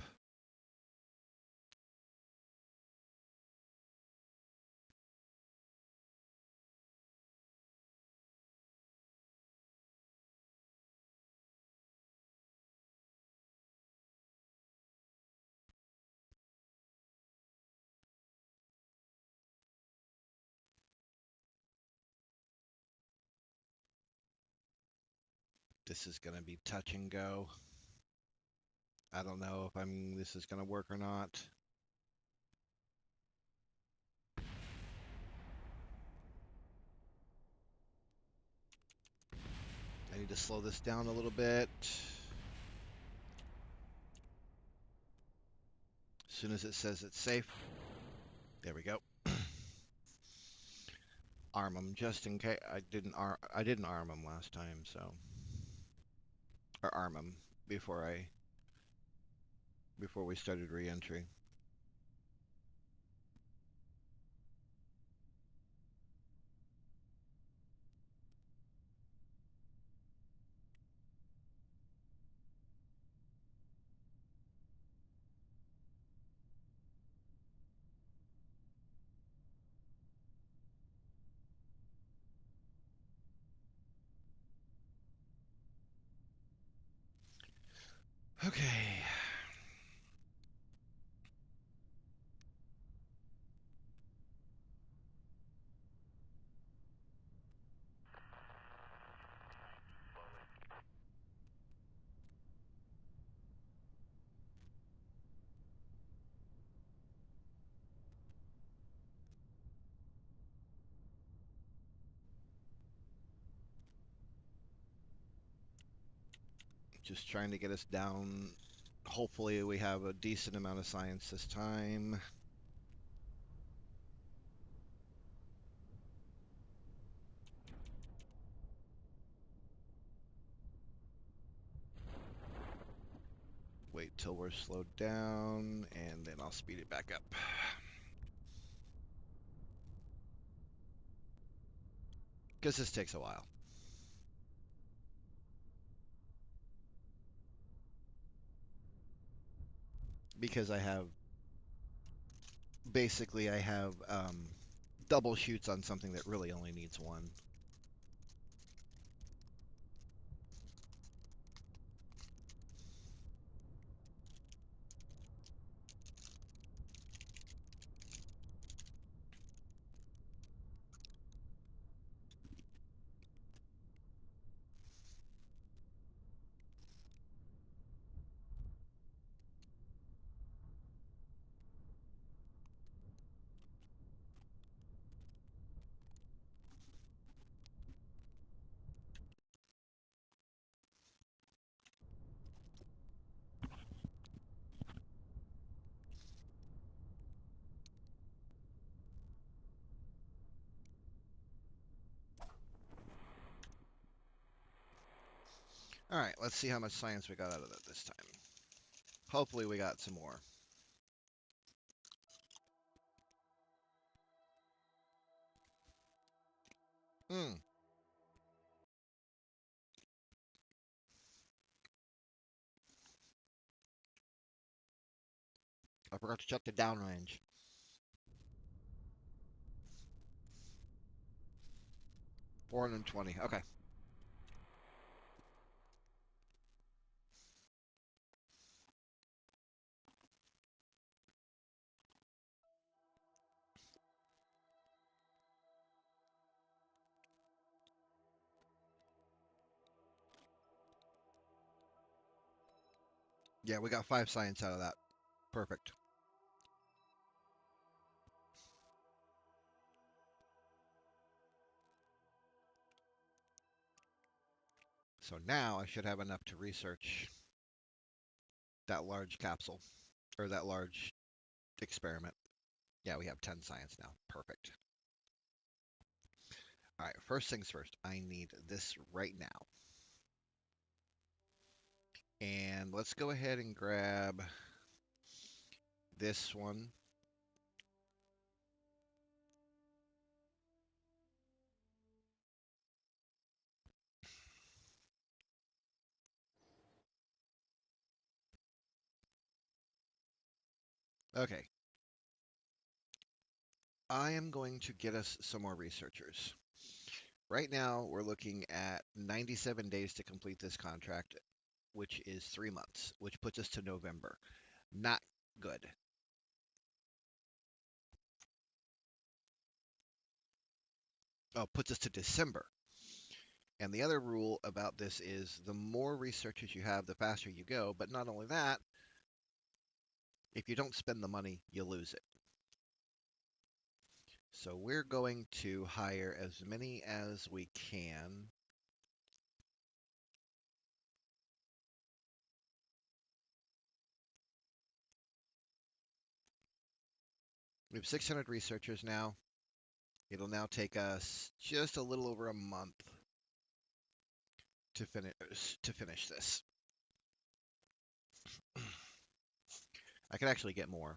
This is gonna be touch and go. I don't know if this is gonna work or not. I need to slow this down a little bit. As soon as it says it's safe, there we go. Arm them just in case. I didn't arm them last time, so or arm them before we started re-entry. Okay. Just trying to get us down. Hopefully we have a decent amount of science this time. Wait till we're slowed down, and then I'll speed it back up. Because this takes a while. Because basically I have double shoots on something that really only needs one. All right, let's see how much science we got out of that this time. Hopefully we got some more. Hmm. I forgot to check the downrange. 420. Okay. Yeah, we got 5 science out of that. Perfect. So now I should have enough to research that large capsule, or that large experiment. Yeah, we have 10 science now. Perfect. All right, first things first. I need this right now. And let's go ahead and grab this one. Okay. I am going to get us some more researchers. Right now, we're looking at 97 days to complete this contract, which is 3 months, which puts us to November. Not good. Oh, puts us to December. And the other rule about this is the more researchers you have, the faster you go. But not only that, if you don't spend the money, you lose it. So we're going to hire as many as we can. We have 600 researchers now. It'll now take us just a little over a month to finish this. I can actually get more.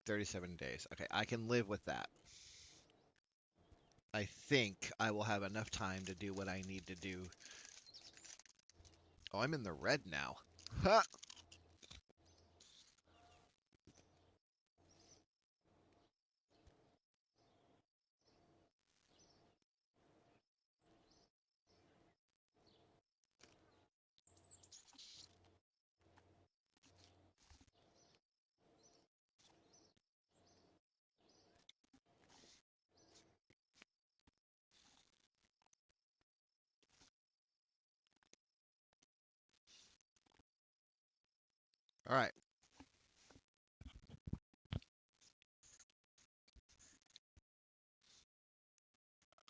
37 days. Okay, I can live with that. I think I will have enough time to do what I need to do. Oh, I'm in the red now. Ha! All right.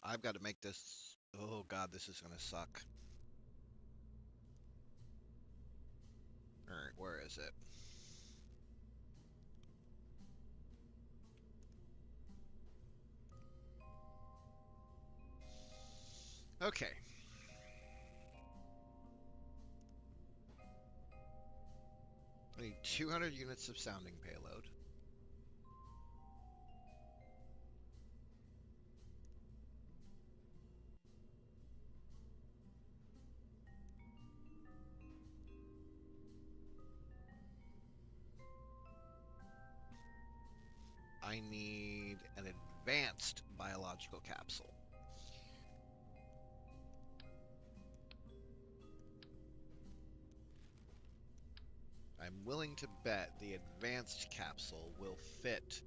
I've got to make this. Oh God, this is gonna suck. All right, where is it? Okay. I need 200 units of sounding payload. I need an advanced biological capsule. I'm willing to bet the advanced capsule will fit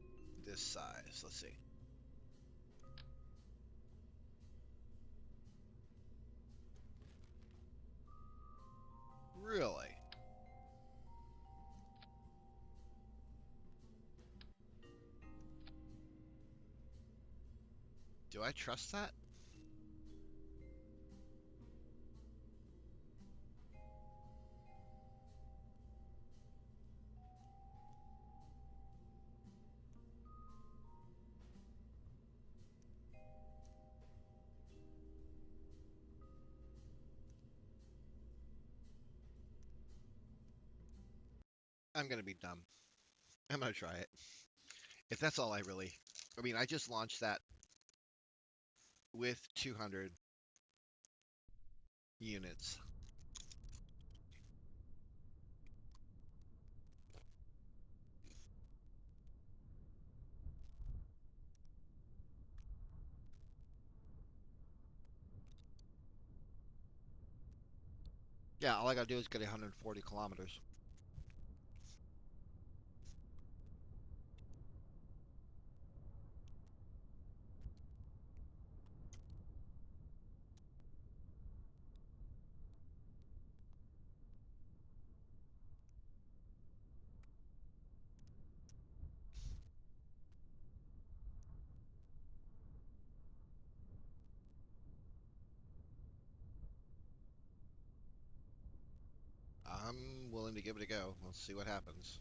this size. Let's see. Really? Do I trust that? I'm gonna be dumb. I'm gonna try it. If that's all I really. I mean, I just launched that with 200 units. Yeah, all I gotta do is get 140 kilometers. I'm willing to give it a go. Let's see what happens.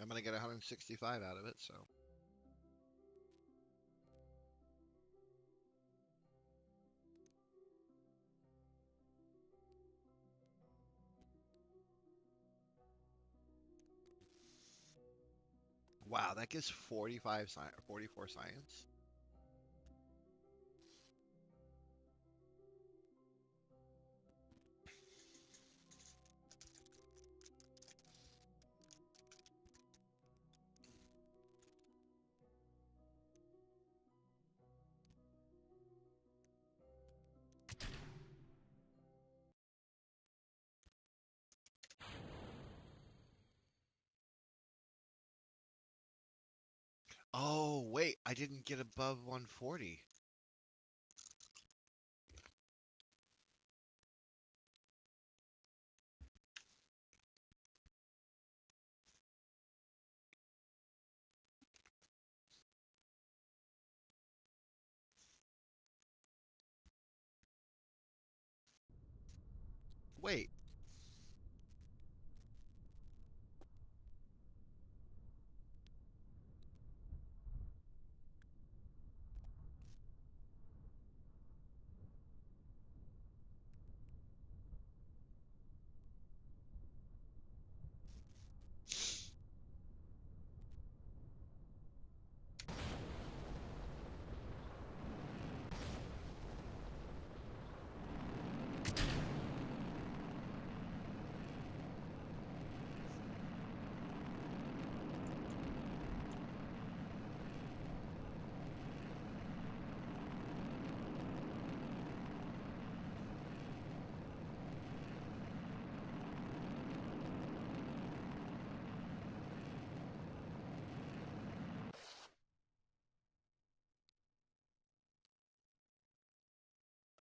I'm gonna get 165 out of it, so. Wow, that gives 45 science, 44 science. Oh, wait, I didn't get above 140. Wait,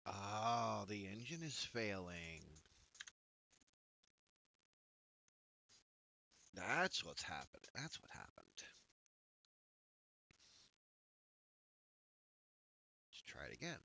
oh, the engine is failing. That's what's happened. That's what happened. Let's try it again.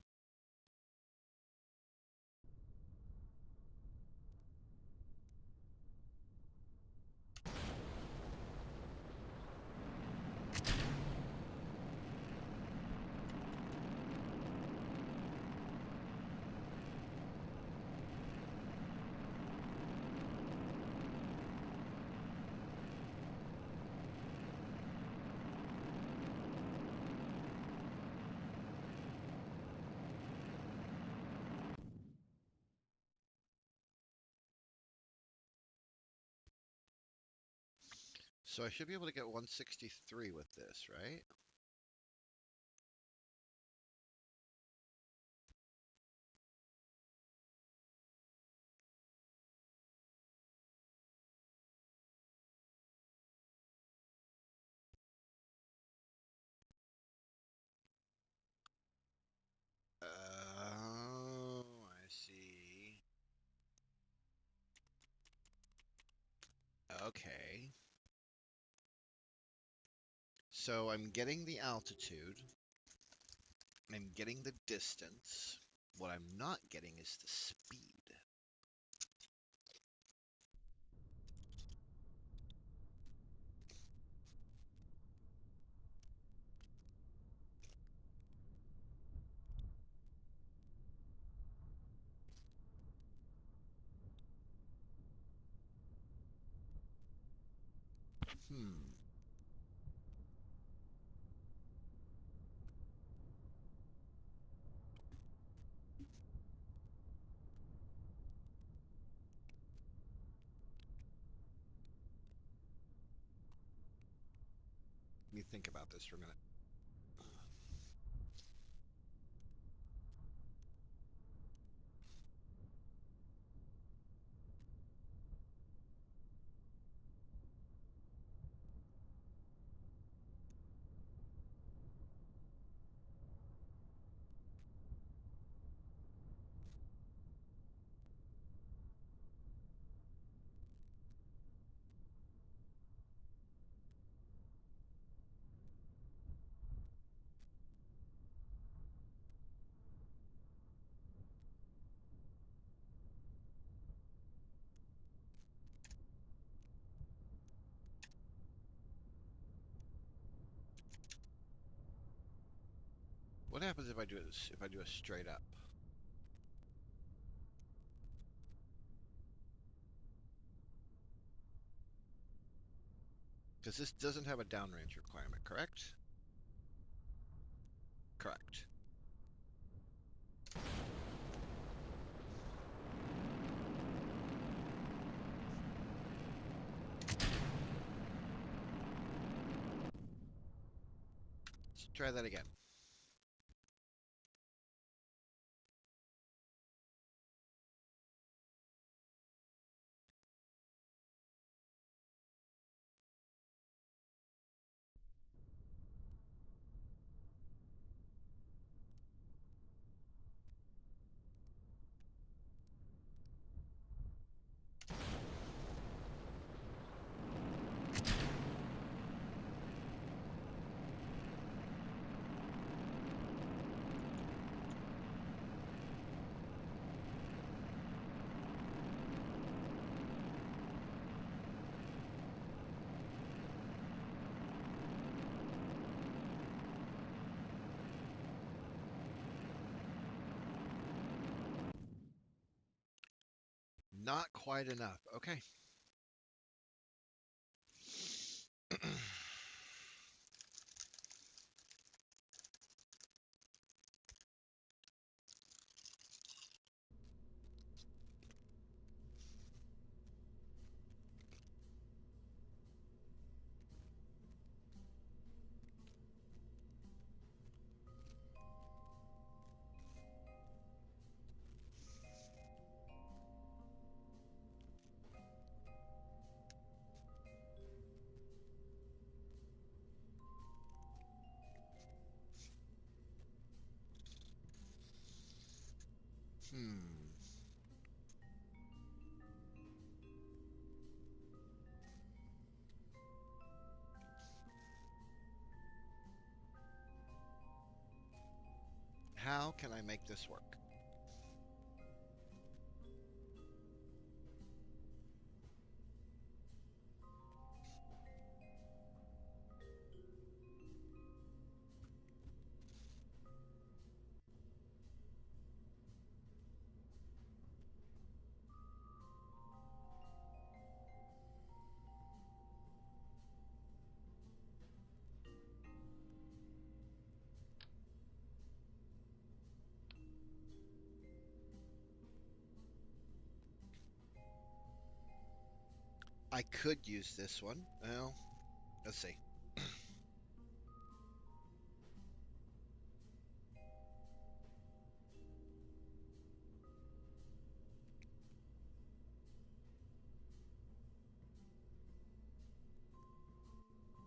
So I should be able to get 163 with this, right? Oh, I see. Okay. So I'm getting the altitude. I'm getting the distance. What I'm not getting is the speed. Hmm. Let me think about this for a minute. What happens if I do it, if I do a straight up? Because this doesn't have a downrange requirement, correct? Correct. Let's try that again. Not quite enough. Okay. Hmm. How can I make this work? I could use this one. Well, let's see.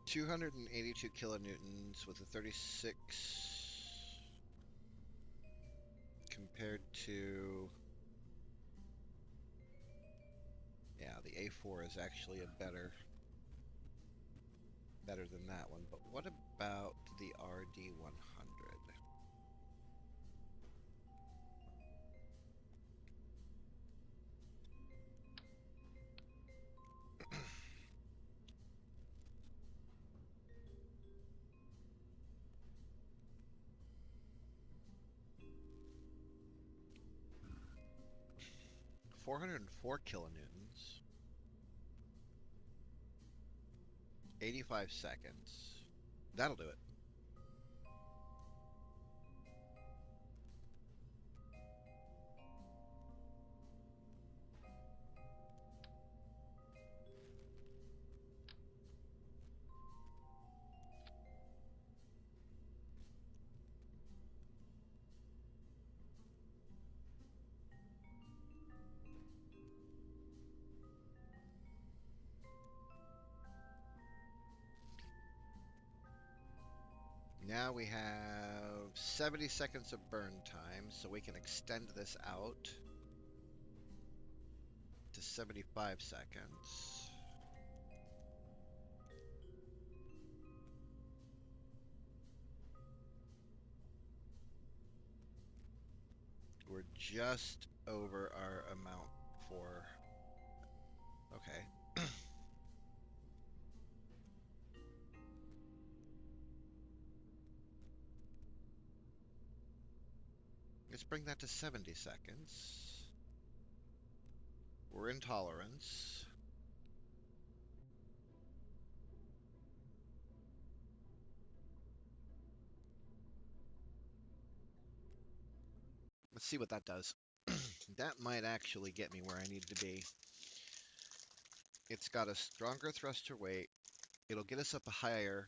282 kilonewtons with a 36 compared to, yeah, the A4 is actually a better than that one. But what about the RD100? $404 kilonewtons, 85 seconds. That'll do it. Now we have 70 seconds of burn time, so we can extend this out to 75 seconds. We're just over our amount for... Okay. Let's bring that to 70 seconds. We're in tolerance. Let's see what that does. That might actually get me where I need to be. It's got a stronger thruster weight. It'll get us up higher.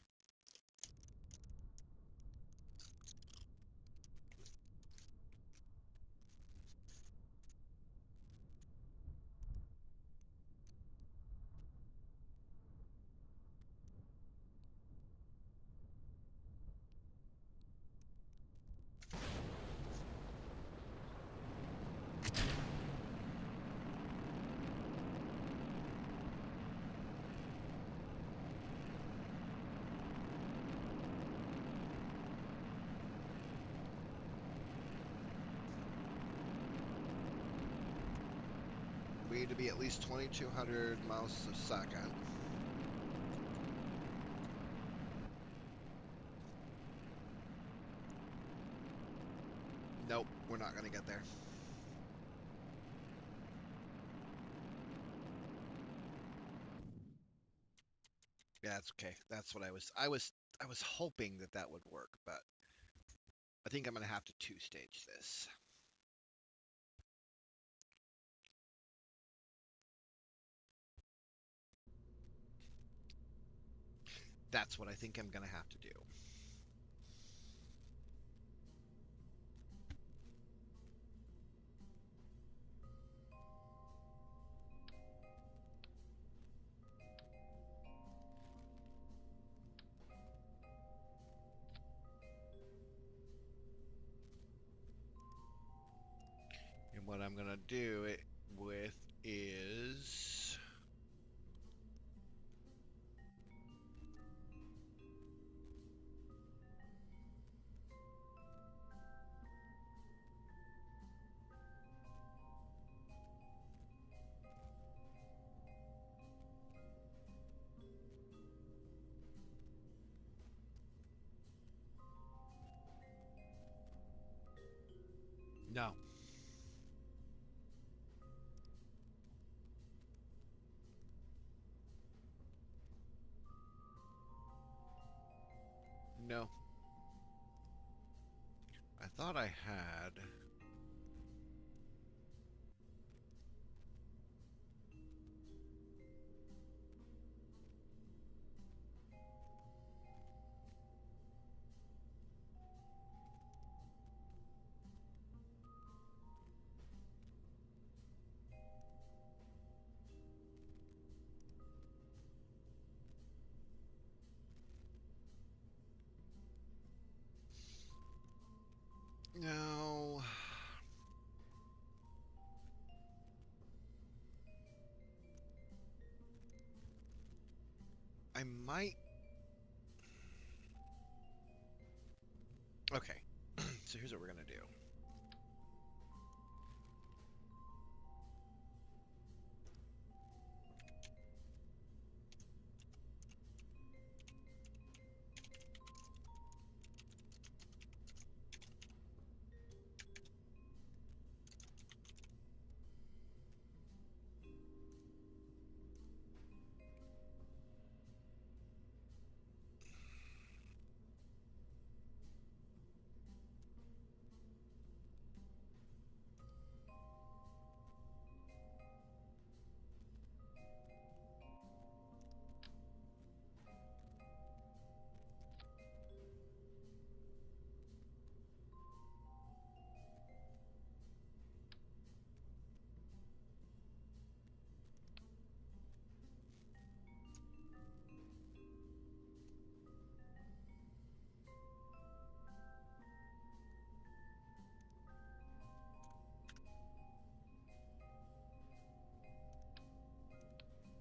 We need to be at least 2,200 miles a second. Nope, we're not going to get there. Yeah, that's okay. That's what I was hoping that that would work, but I think I'm going to have to two-stage this. That's what I think I'm going to have to do. And what I'm going to do it with is no. No. I thought I had. No. I might. Okay. So here's what we're going to do.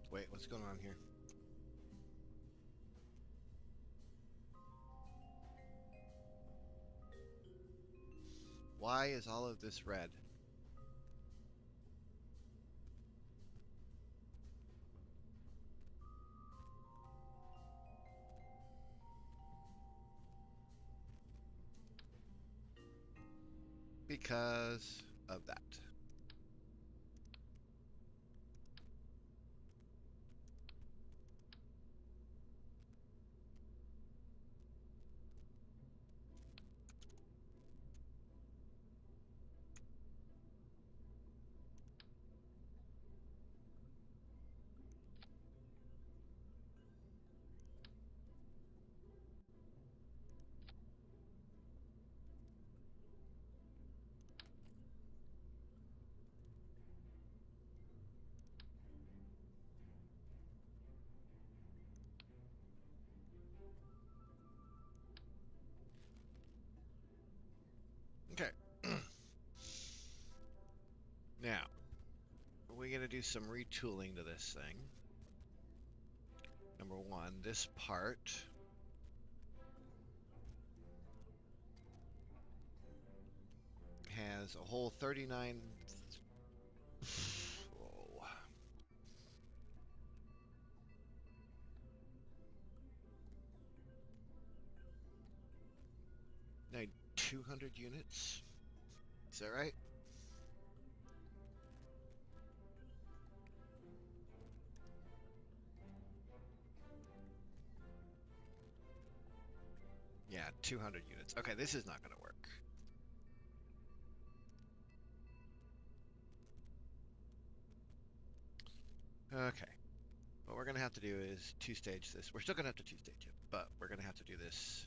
Wait, what's going on here? Why is all of this red? because of that. Okay. Now, we're going to do some retooling to this thing. Number one, this part has a whole 39. Whoa. Now 200 units. Is that right? Yeah, 200 units. Okay, this is not going to work. Okay. What we're going to have to do is two-stage this. We're still going to have to two-stage it, but we're going to have to do this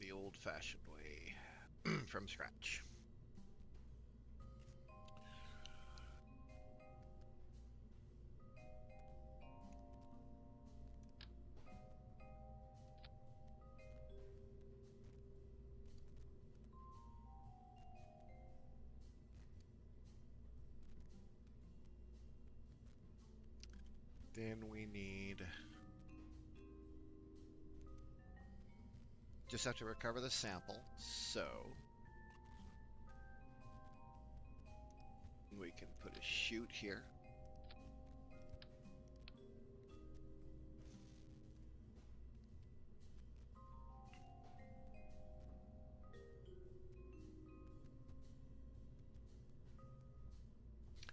the old-fashioned way from scratch. Then we need... just have to recover the sample, so... we can put a chute here.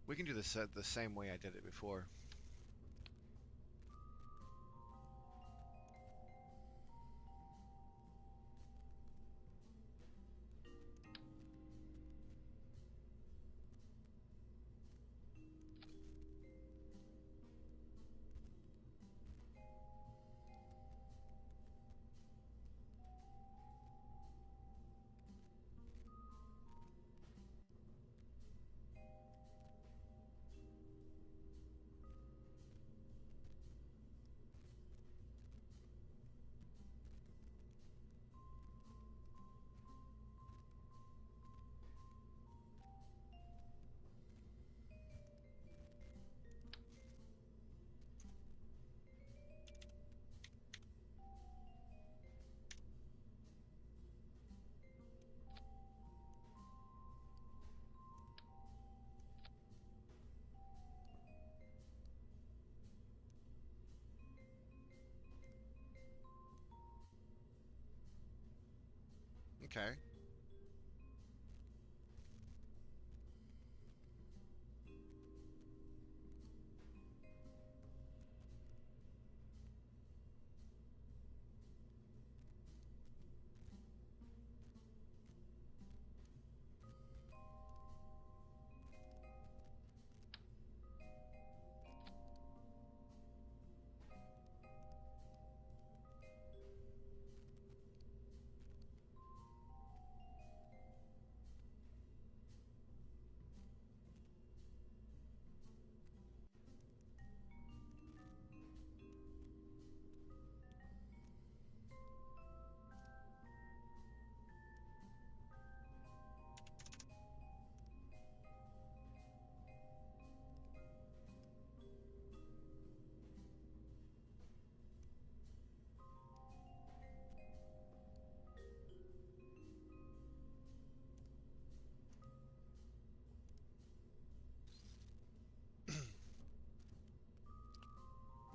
We can do this the same way I did it before. Okay.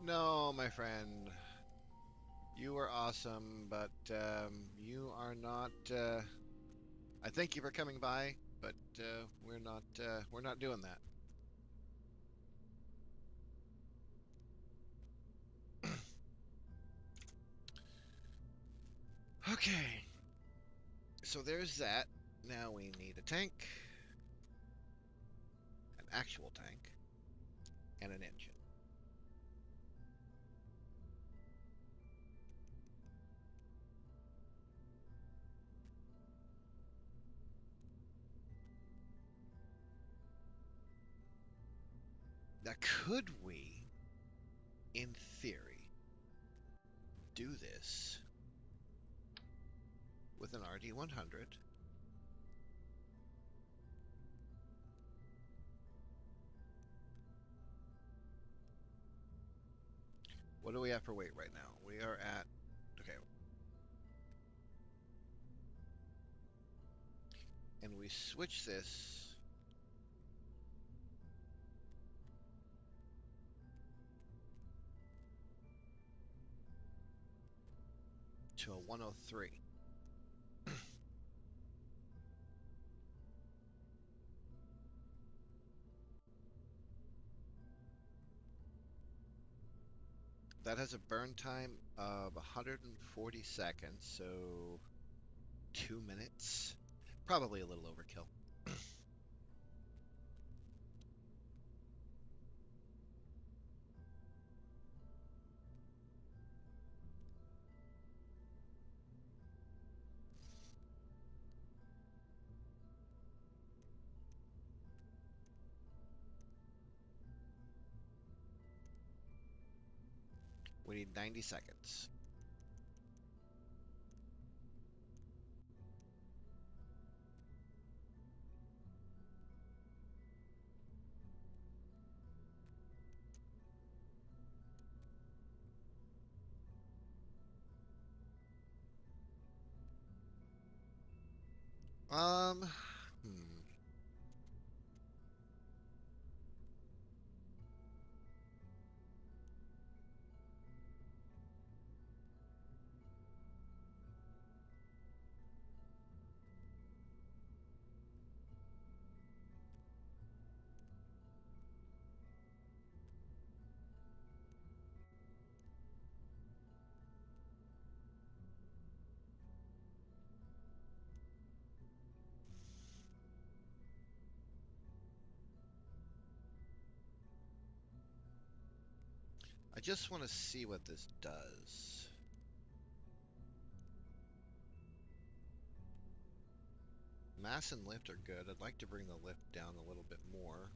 No, my friend. You are awesome, but you are not. I thank you for coming by, but we're not doing that. Okay, so there's that. Now we need a tank, an actual tank, and an engine. Now, could we, in theory, do this with an RD100? What do we have for weight right now? We are at, okay, and we switch this to a 103. That has a burn time of 140 seconds, so 2 minutes. Probably a little overkill. We need 90 seconds. Um, hmm. I just want to see what this does. Mass and lift are good. I'd like to bring the lift down a little bit more.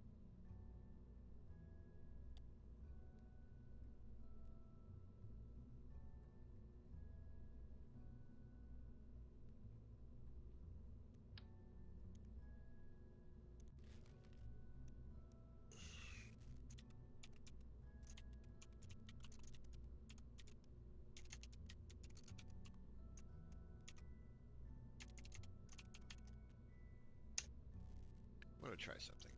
I'm going to try something.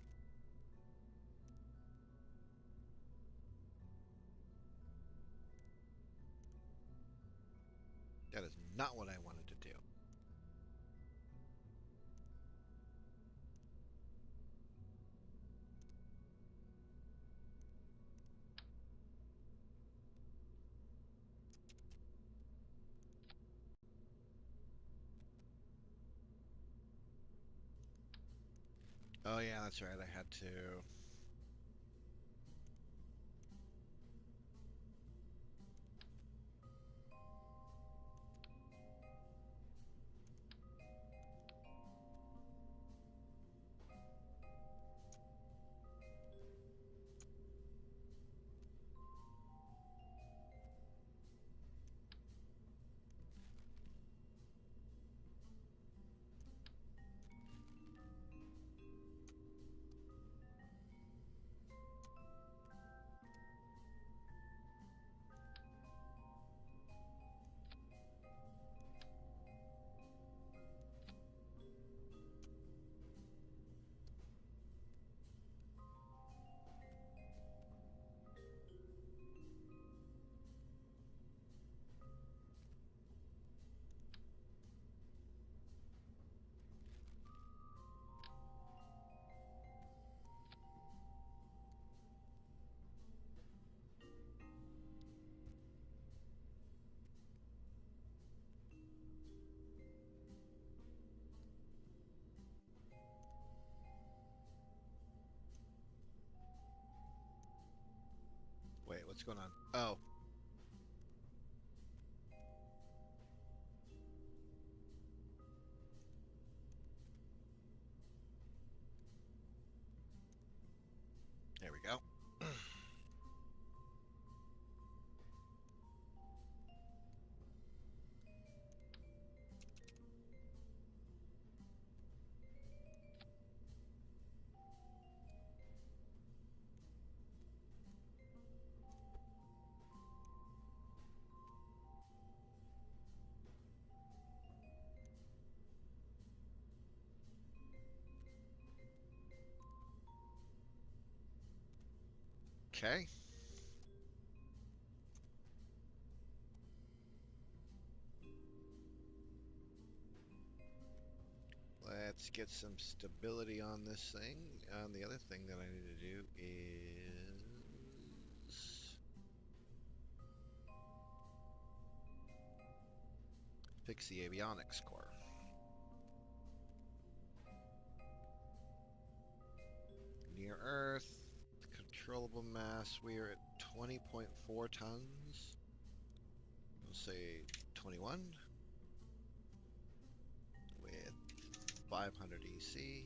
That is not what I wanted to do. Oh yeah, that's right. I had to. What's going on? Oh. There we go. Okay. Let's get some stability on this thing. The other thing that I need to do is fix the avionics core. Near Earth, controllable mass, we are at 20.4 tons. We'll say 21 with 500 EC.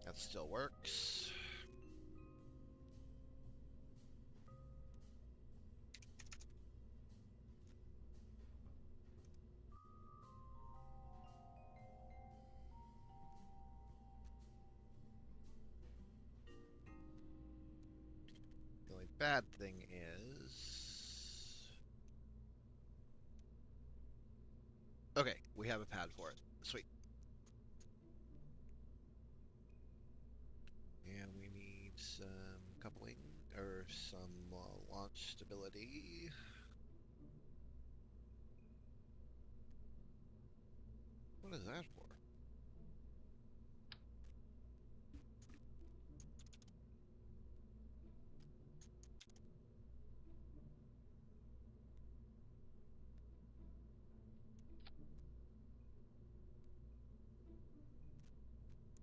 That still works. The only bad thing is... Okay, we have a pad for it. Sweet. And we need some coupling, or some launch stability. What is that for?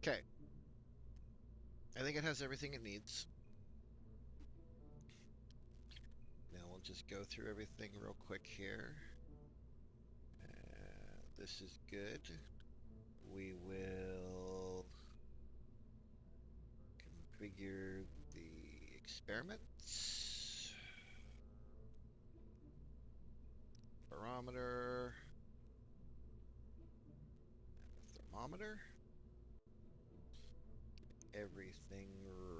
Okay. I think it has everything it needs. Now we'll just go through everything real quick here. This is good. We will configure the experiments. Barometer. Thermometer. Everything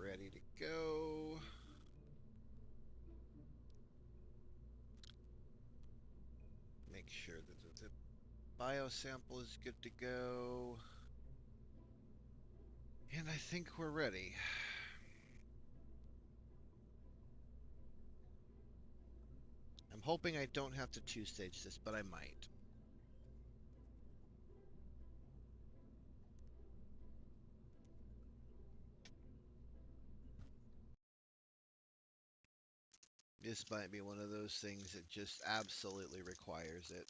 ready to go. Make sure that the biosample is good to go. And I think we're ready. I'm hoping I don't have to two-stage this, but I might. This might be one of those things that just absolutely requires it.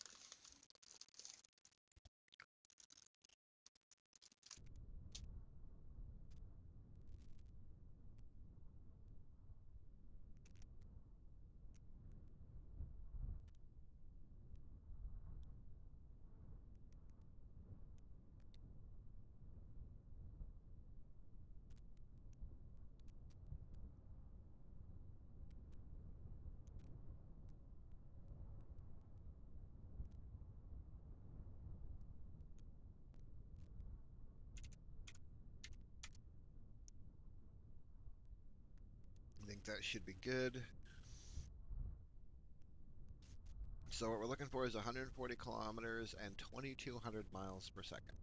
I think that should be good. So what we're looking for is 140 kilometers and 2,200 miles per second.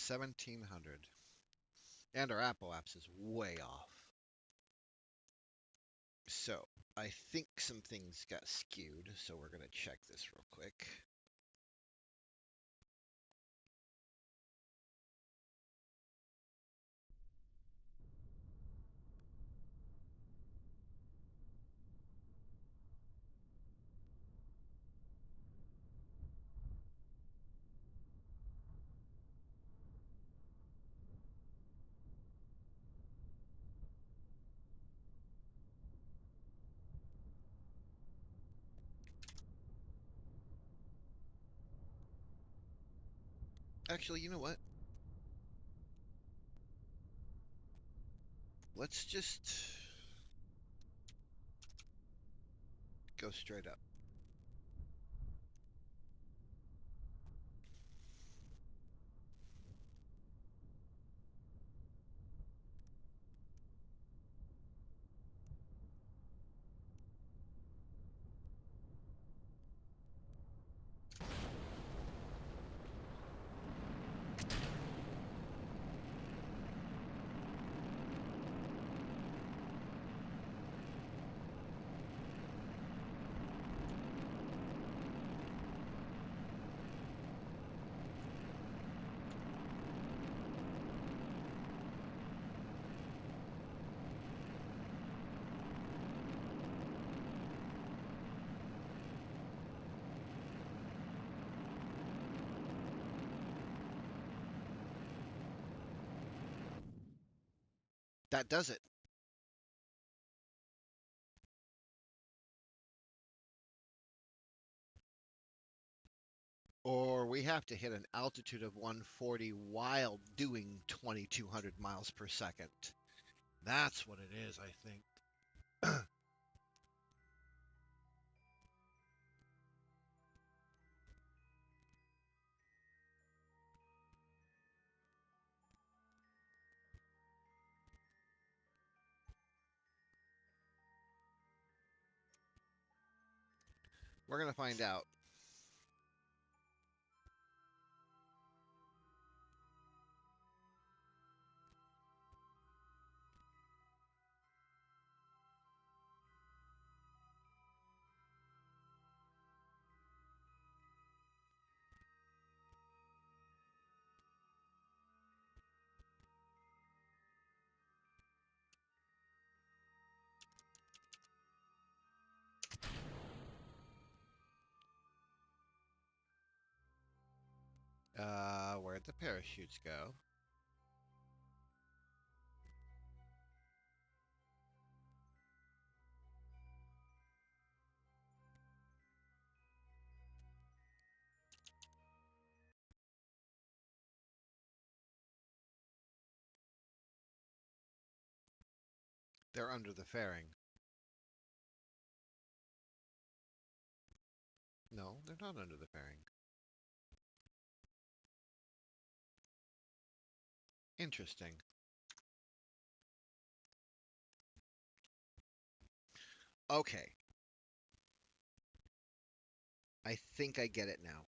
1700. And our Apple Apps is way off. So, I think some things got skewed, so we're going to check this real quick. Actually, you know what? Let's just go straight up. That does it. Or we have to hit an altitude of 140 while doing 2200 miles per second. That's what it is, I think. We're going to find out. Where'd the parachutes go? They're under the fairing. No, they're not under the fairing. Interesting. Okay. I think I get it now.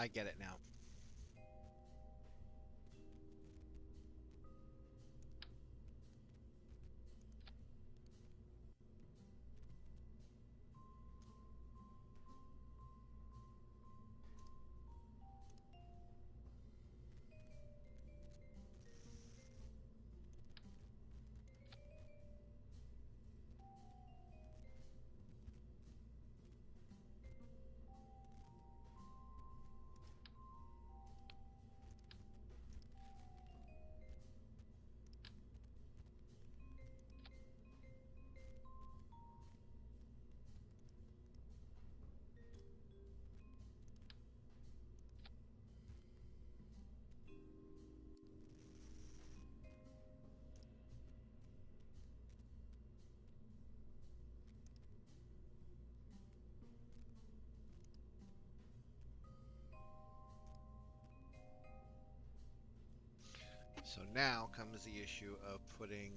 I get it now. So now comes the issue of putting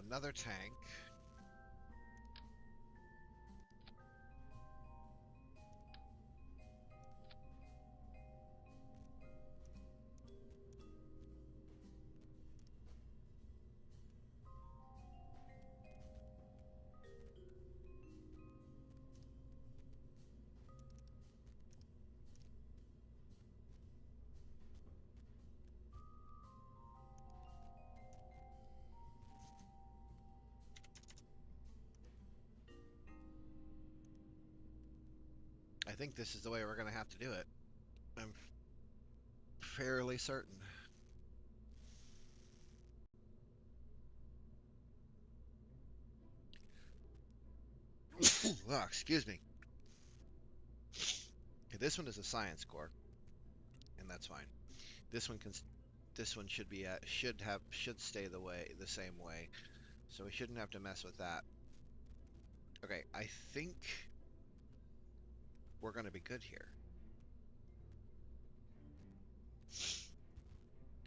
another tank. I think this is the way we're going to have to do it. I'm fairly certain. Oh, excuse me. Okay, this one is a science core, and that's fine. This one can. This one should be at should stay the same way, so we shouldn't have to mess with that. Okay, I think we're going to be good here.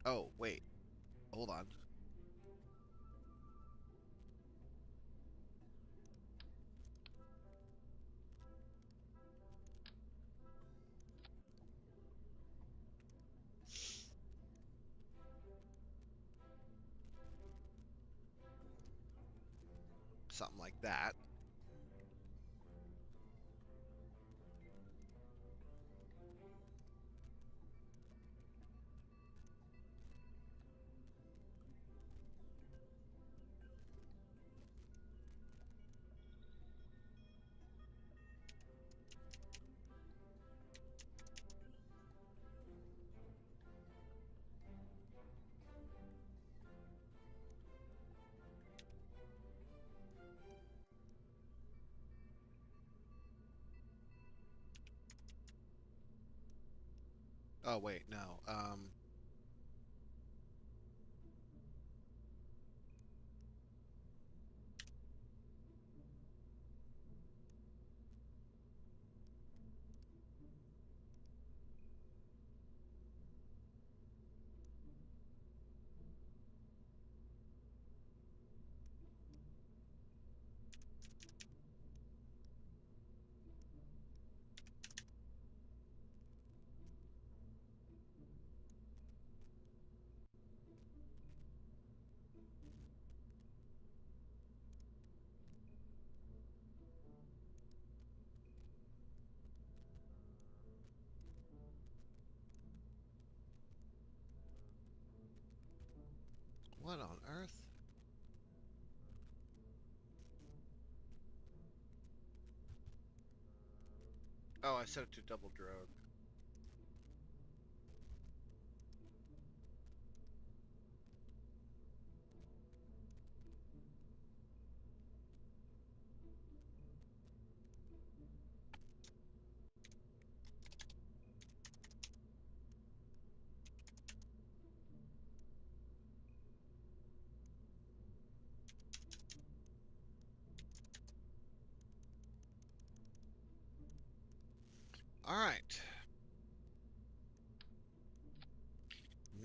Oh wait, hold on. Something like that. Oh wait, no. What on earth? Oh, I set it to double drogue.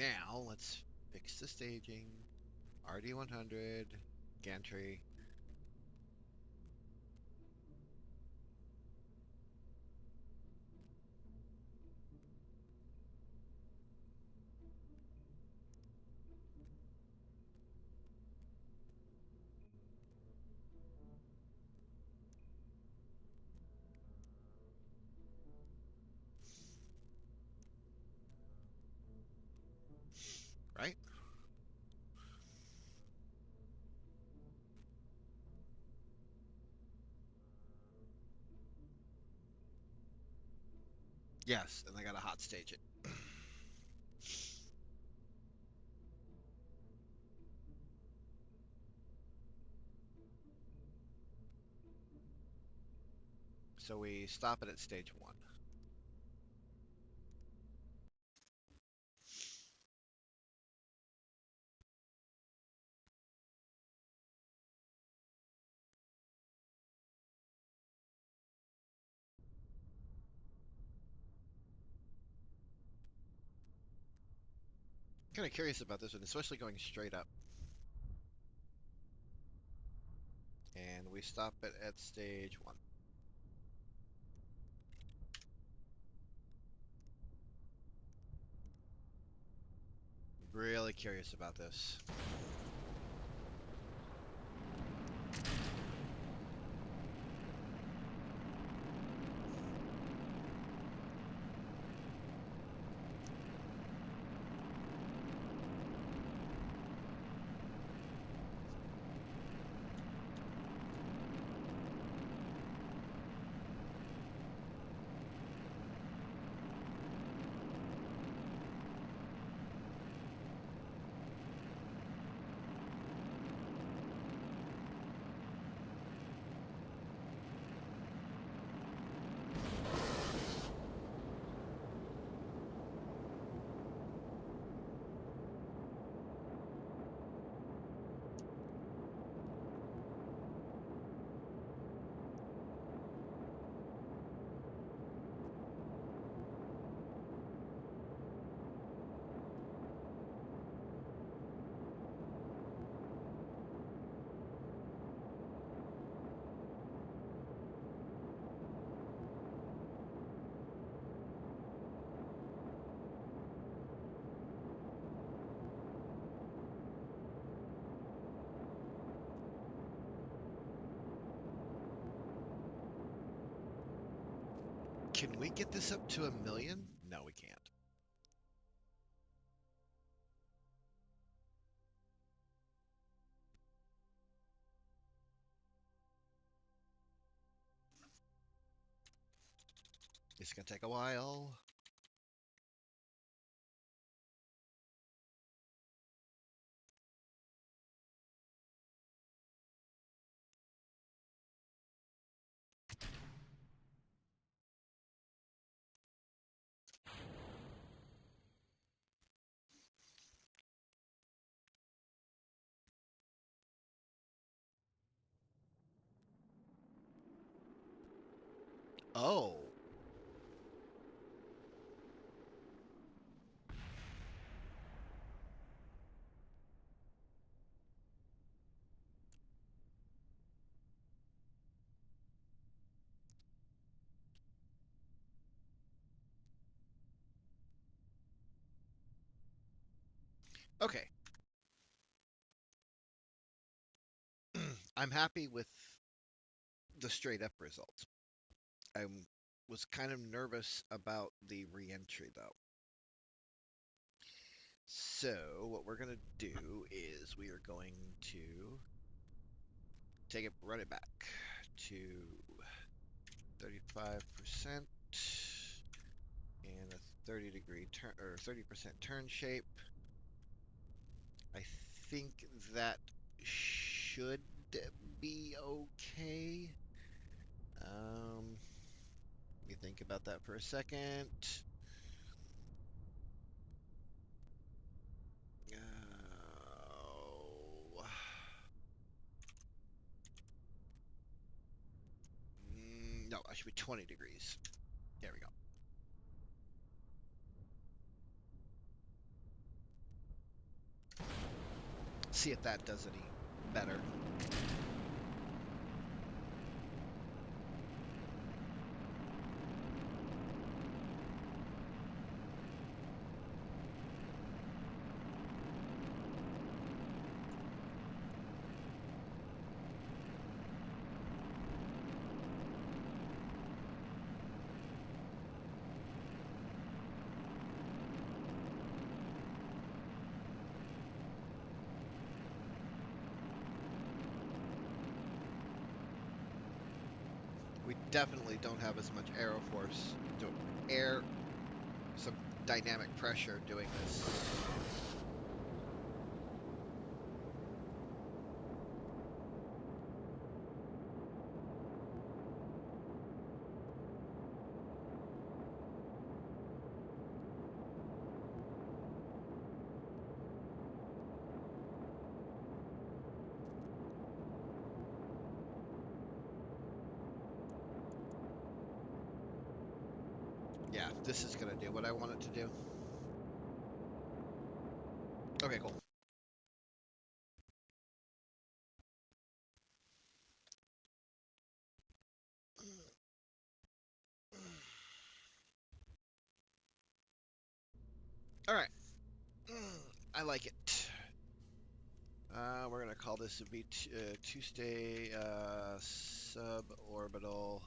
Now, let's fix the staging. RD100, gantry. Right? Yes, and I gotta hot stage it. So we stop it at stage 1. Kind of curious about this one, especially going straight up. And we stop it at stage 1. Really curious about this. Can we get this up to 1,000,000? No, we can't. It's gonna take a while. Oh, okay. I'm happy with the straight up results. I was kind of nervous about the reentry though. So what we're gonna do is we are going to run it back to 35% and a 30-degree turn or 30% turn shape. I think that should be okay. Let me think about that for a second. Oh. No, I should be 20 degrees. There we go. see if that does any better. We definitely don't have as much aeroforce, air, some dynamic pressure doing this. Yeah, this is gonna do what I want it to do. Okay, cool. All right. I like it. We're gonna call this a two-stay suborbital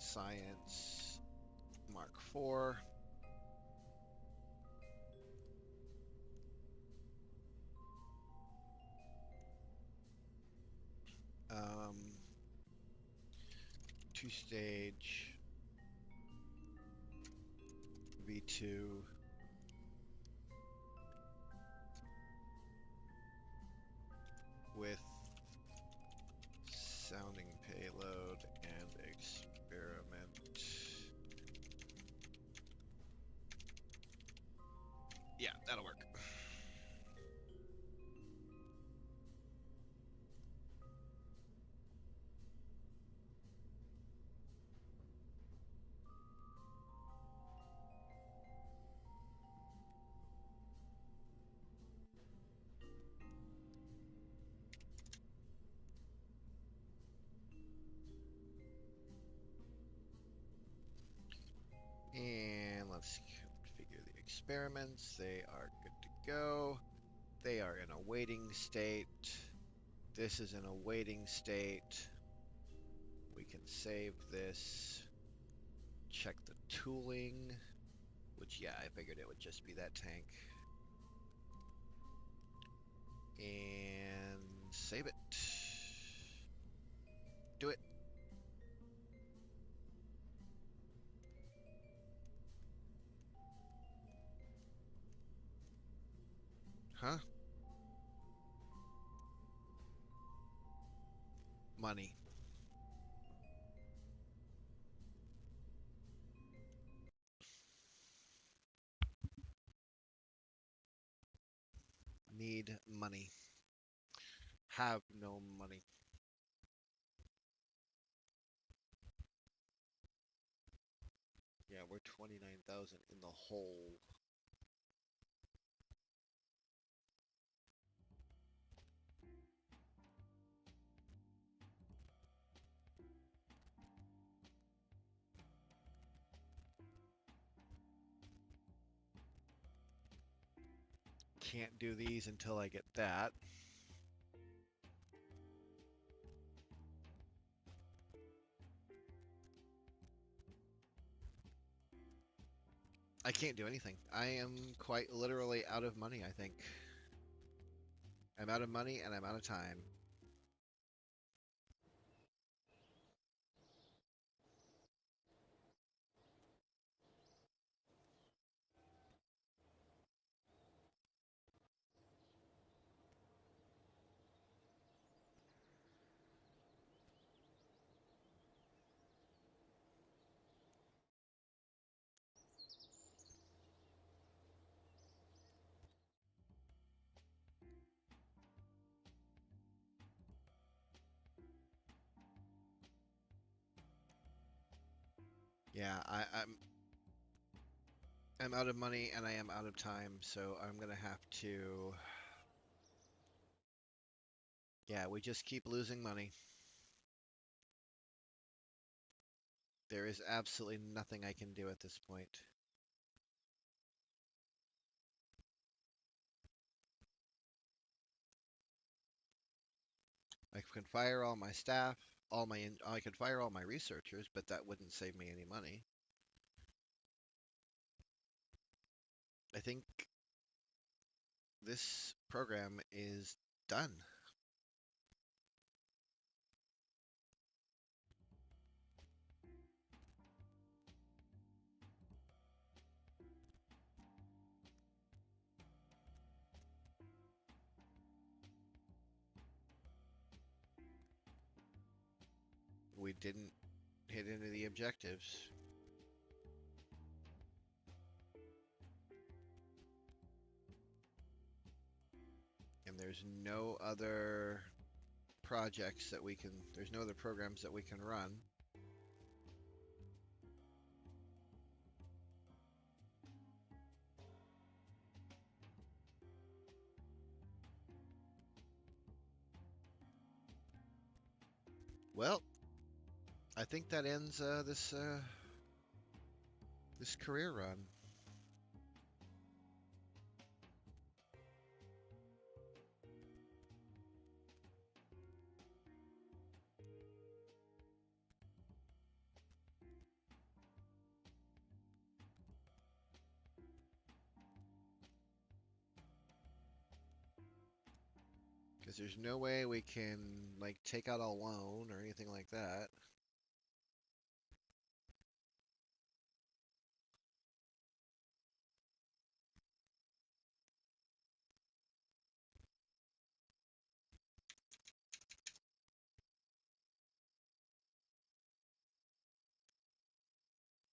science Mark IV. Two-stage V2 with sounding payload and experiment. Yeah, that'll work. And let's configure the experiments. They are good to go. They are in a waiting state. This is in a waiting state. We can save this. Check the tooling, which, yeah, I figured it would just be that tank. And save it. Do it. Huh? Money. Need money. Have no money. Yeah, we're 29,000 in the hole. Can't do these until I get that. I can't do anything. I am quite literally out of money, I think. I'm out of money and I'm out of time. Yeah, I'm I'm out of money and I am out of time, so I'm gonna have to. Yeah, we just keep losing money. There is absolutely nothing I can do at this point. I can fire all my staff, I could fire all my researchers, but that wouldn't save me any money. I think this program is done. We didn't hit any of the objectives. And there's no other projects that we can, there's no other programs that we can run. Well, I think that ends this career run. Because there's no way we can like take out a loan or anything like that.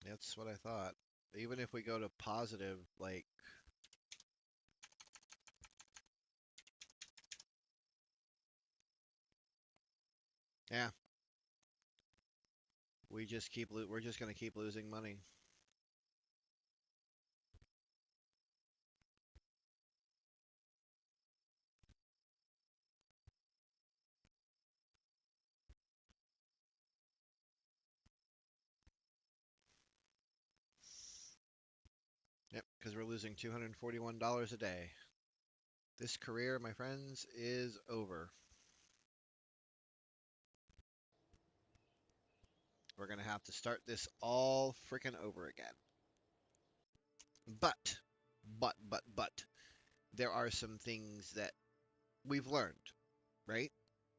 That's what I thought. Even if we go to positive, like, yeah, we're just gonna keep losing money. Yep, because we're losing $241 a day. This career, my friends, is over. We're gonna have to start this all freaking over again. But, but, there are some things that we've learned, right?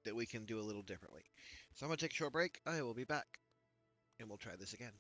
That we can do a little differently. So I'm gonna take a short break. I will be back, and we'll try this again.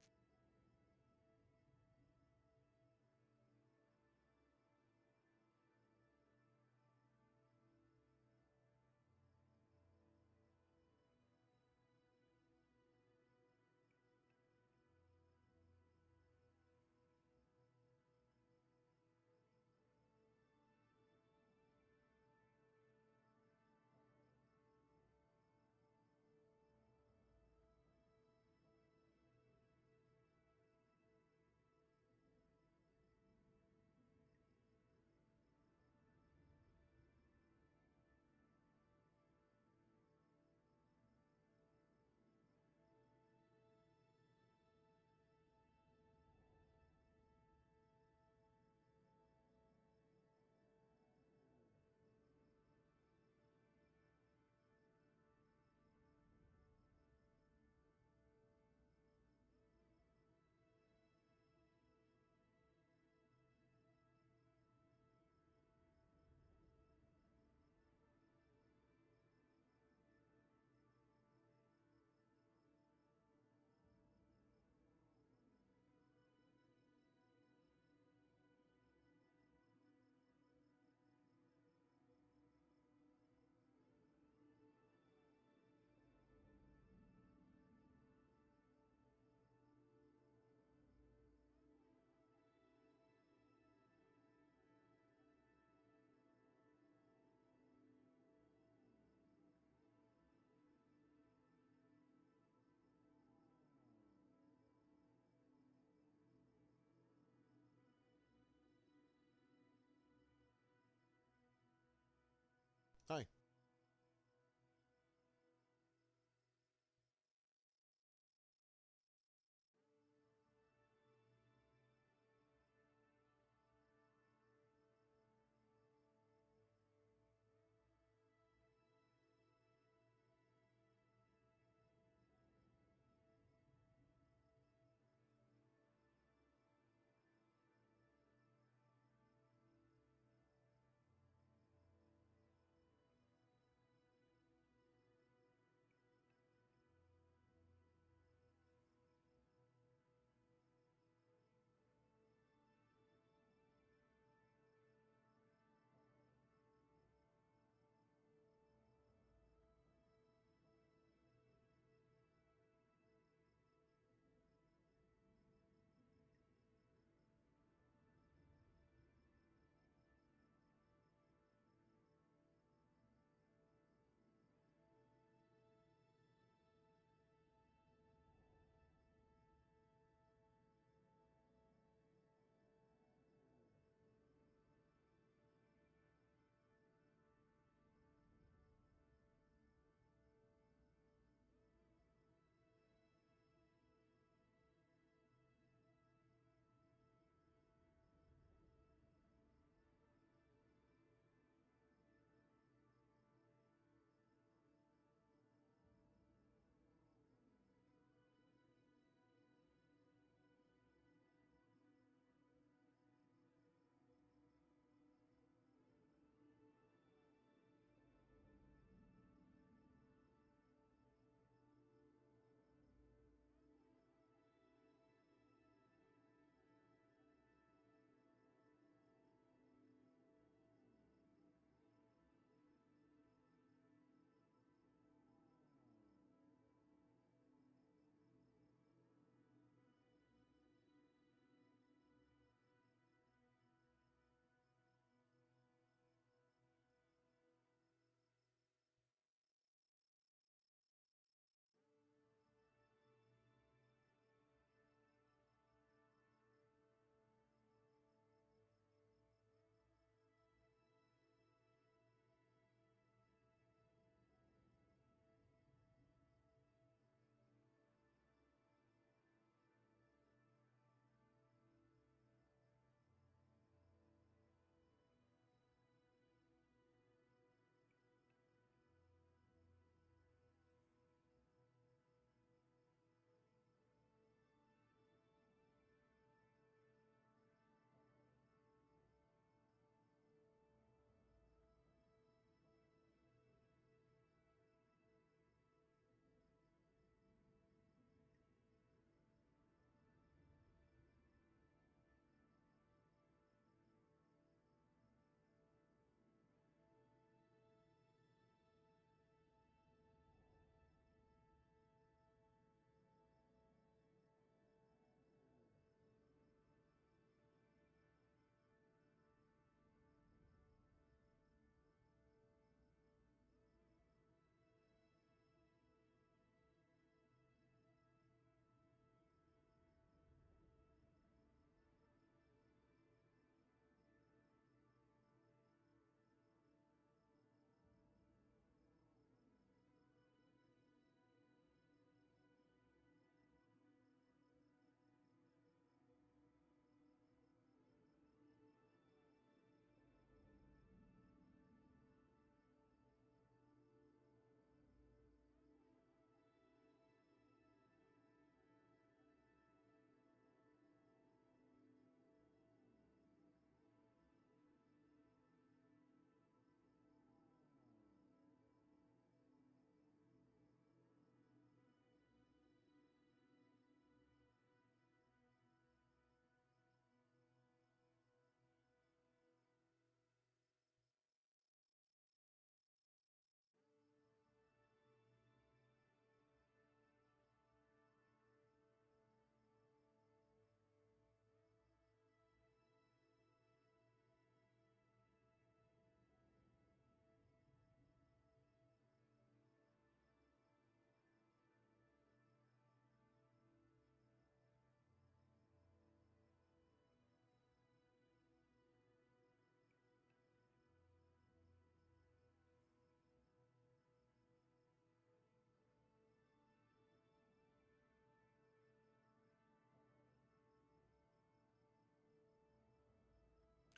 Hi.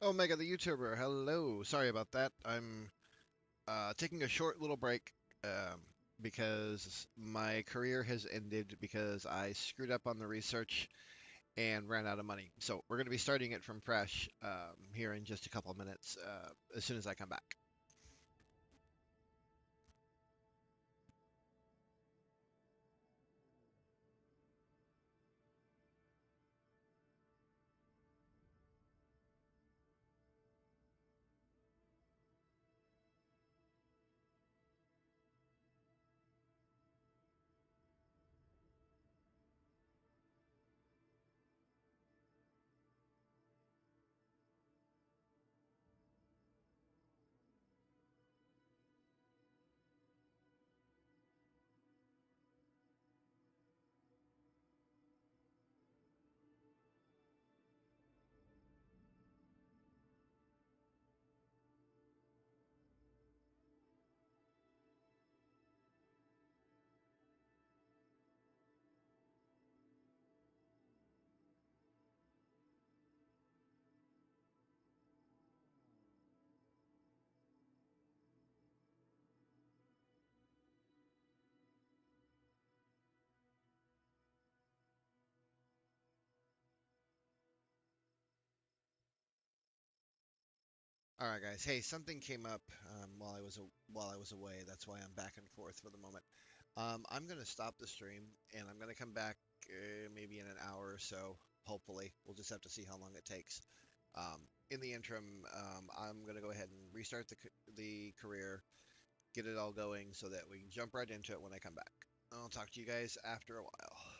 Omega the YouTuber, hello. Sorry about that. I'm taking a short little break um, because my career has ended because I screwed up on the research and ran out of money. So we're going to be starting it from fresh here in just a couple of minutes as soon as I come back. All right, guys. Hey, something came up while I was away. That's why I'm back and forth for the moment. I'm gonna stop the stream and I'm gonna come back maybe in an hour or so. Hopefully, we'll just have to see how long it takes. In the interim, I'm gonna go ahead and restart the career, get it all going so that we can jump right into it when I come back. I'll talk to you guys after a while.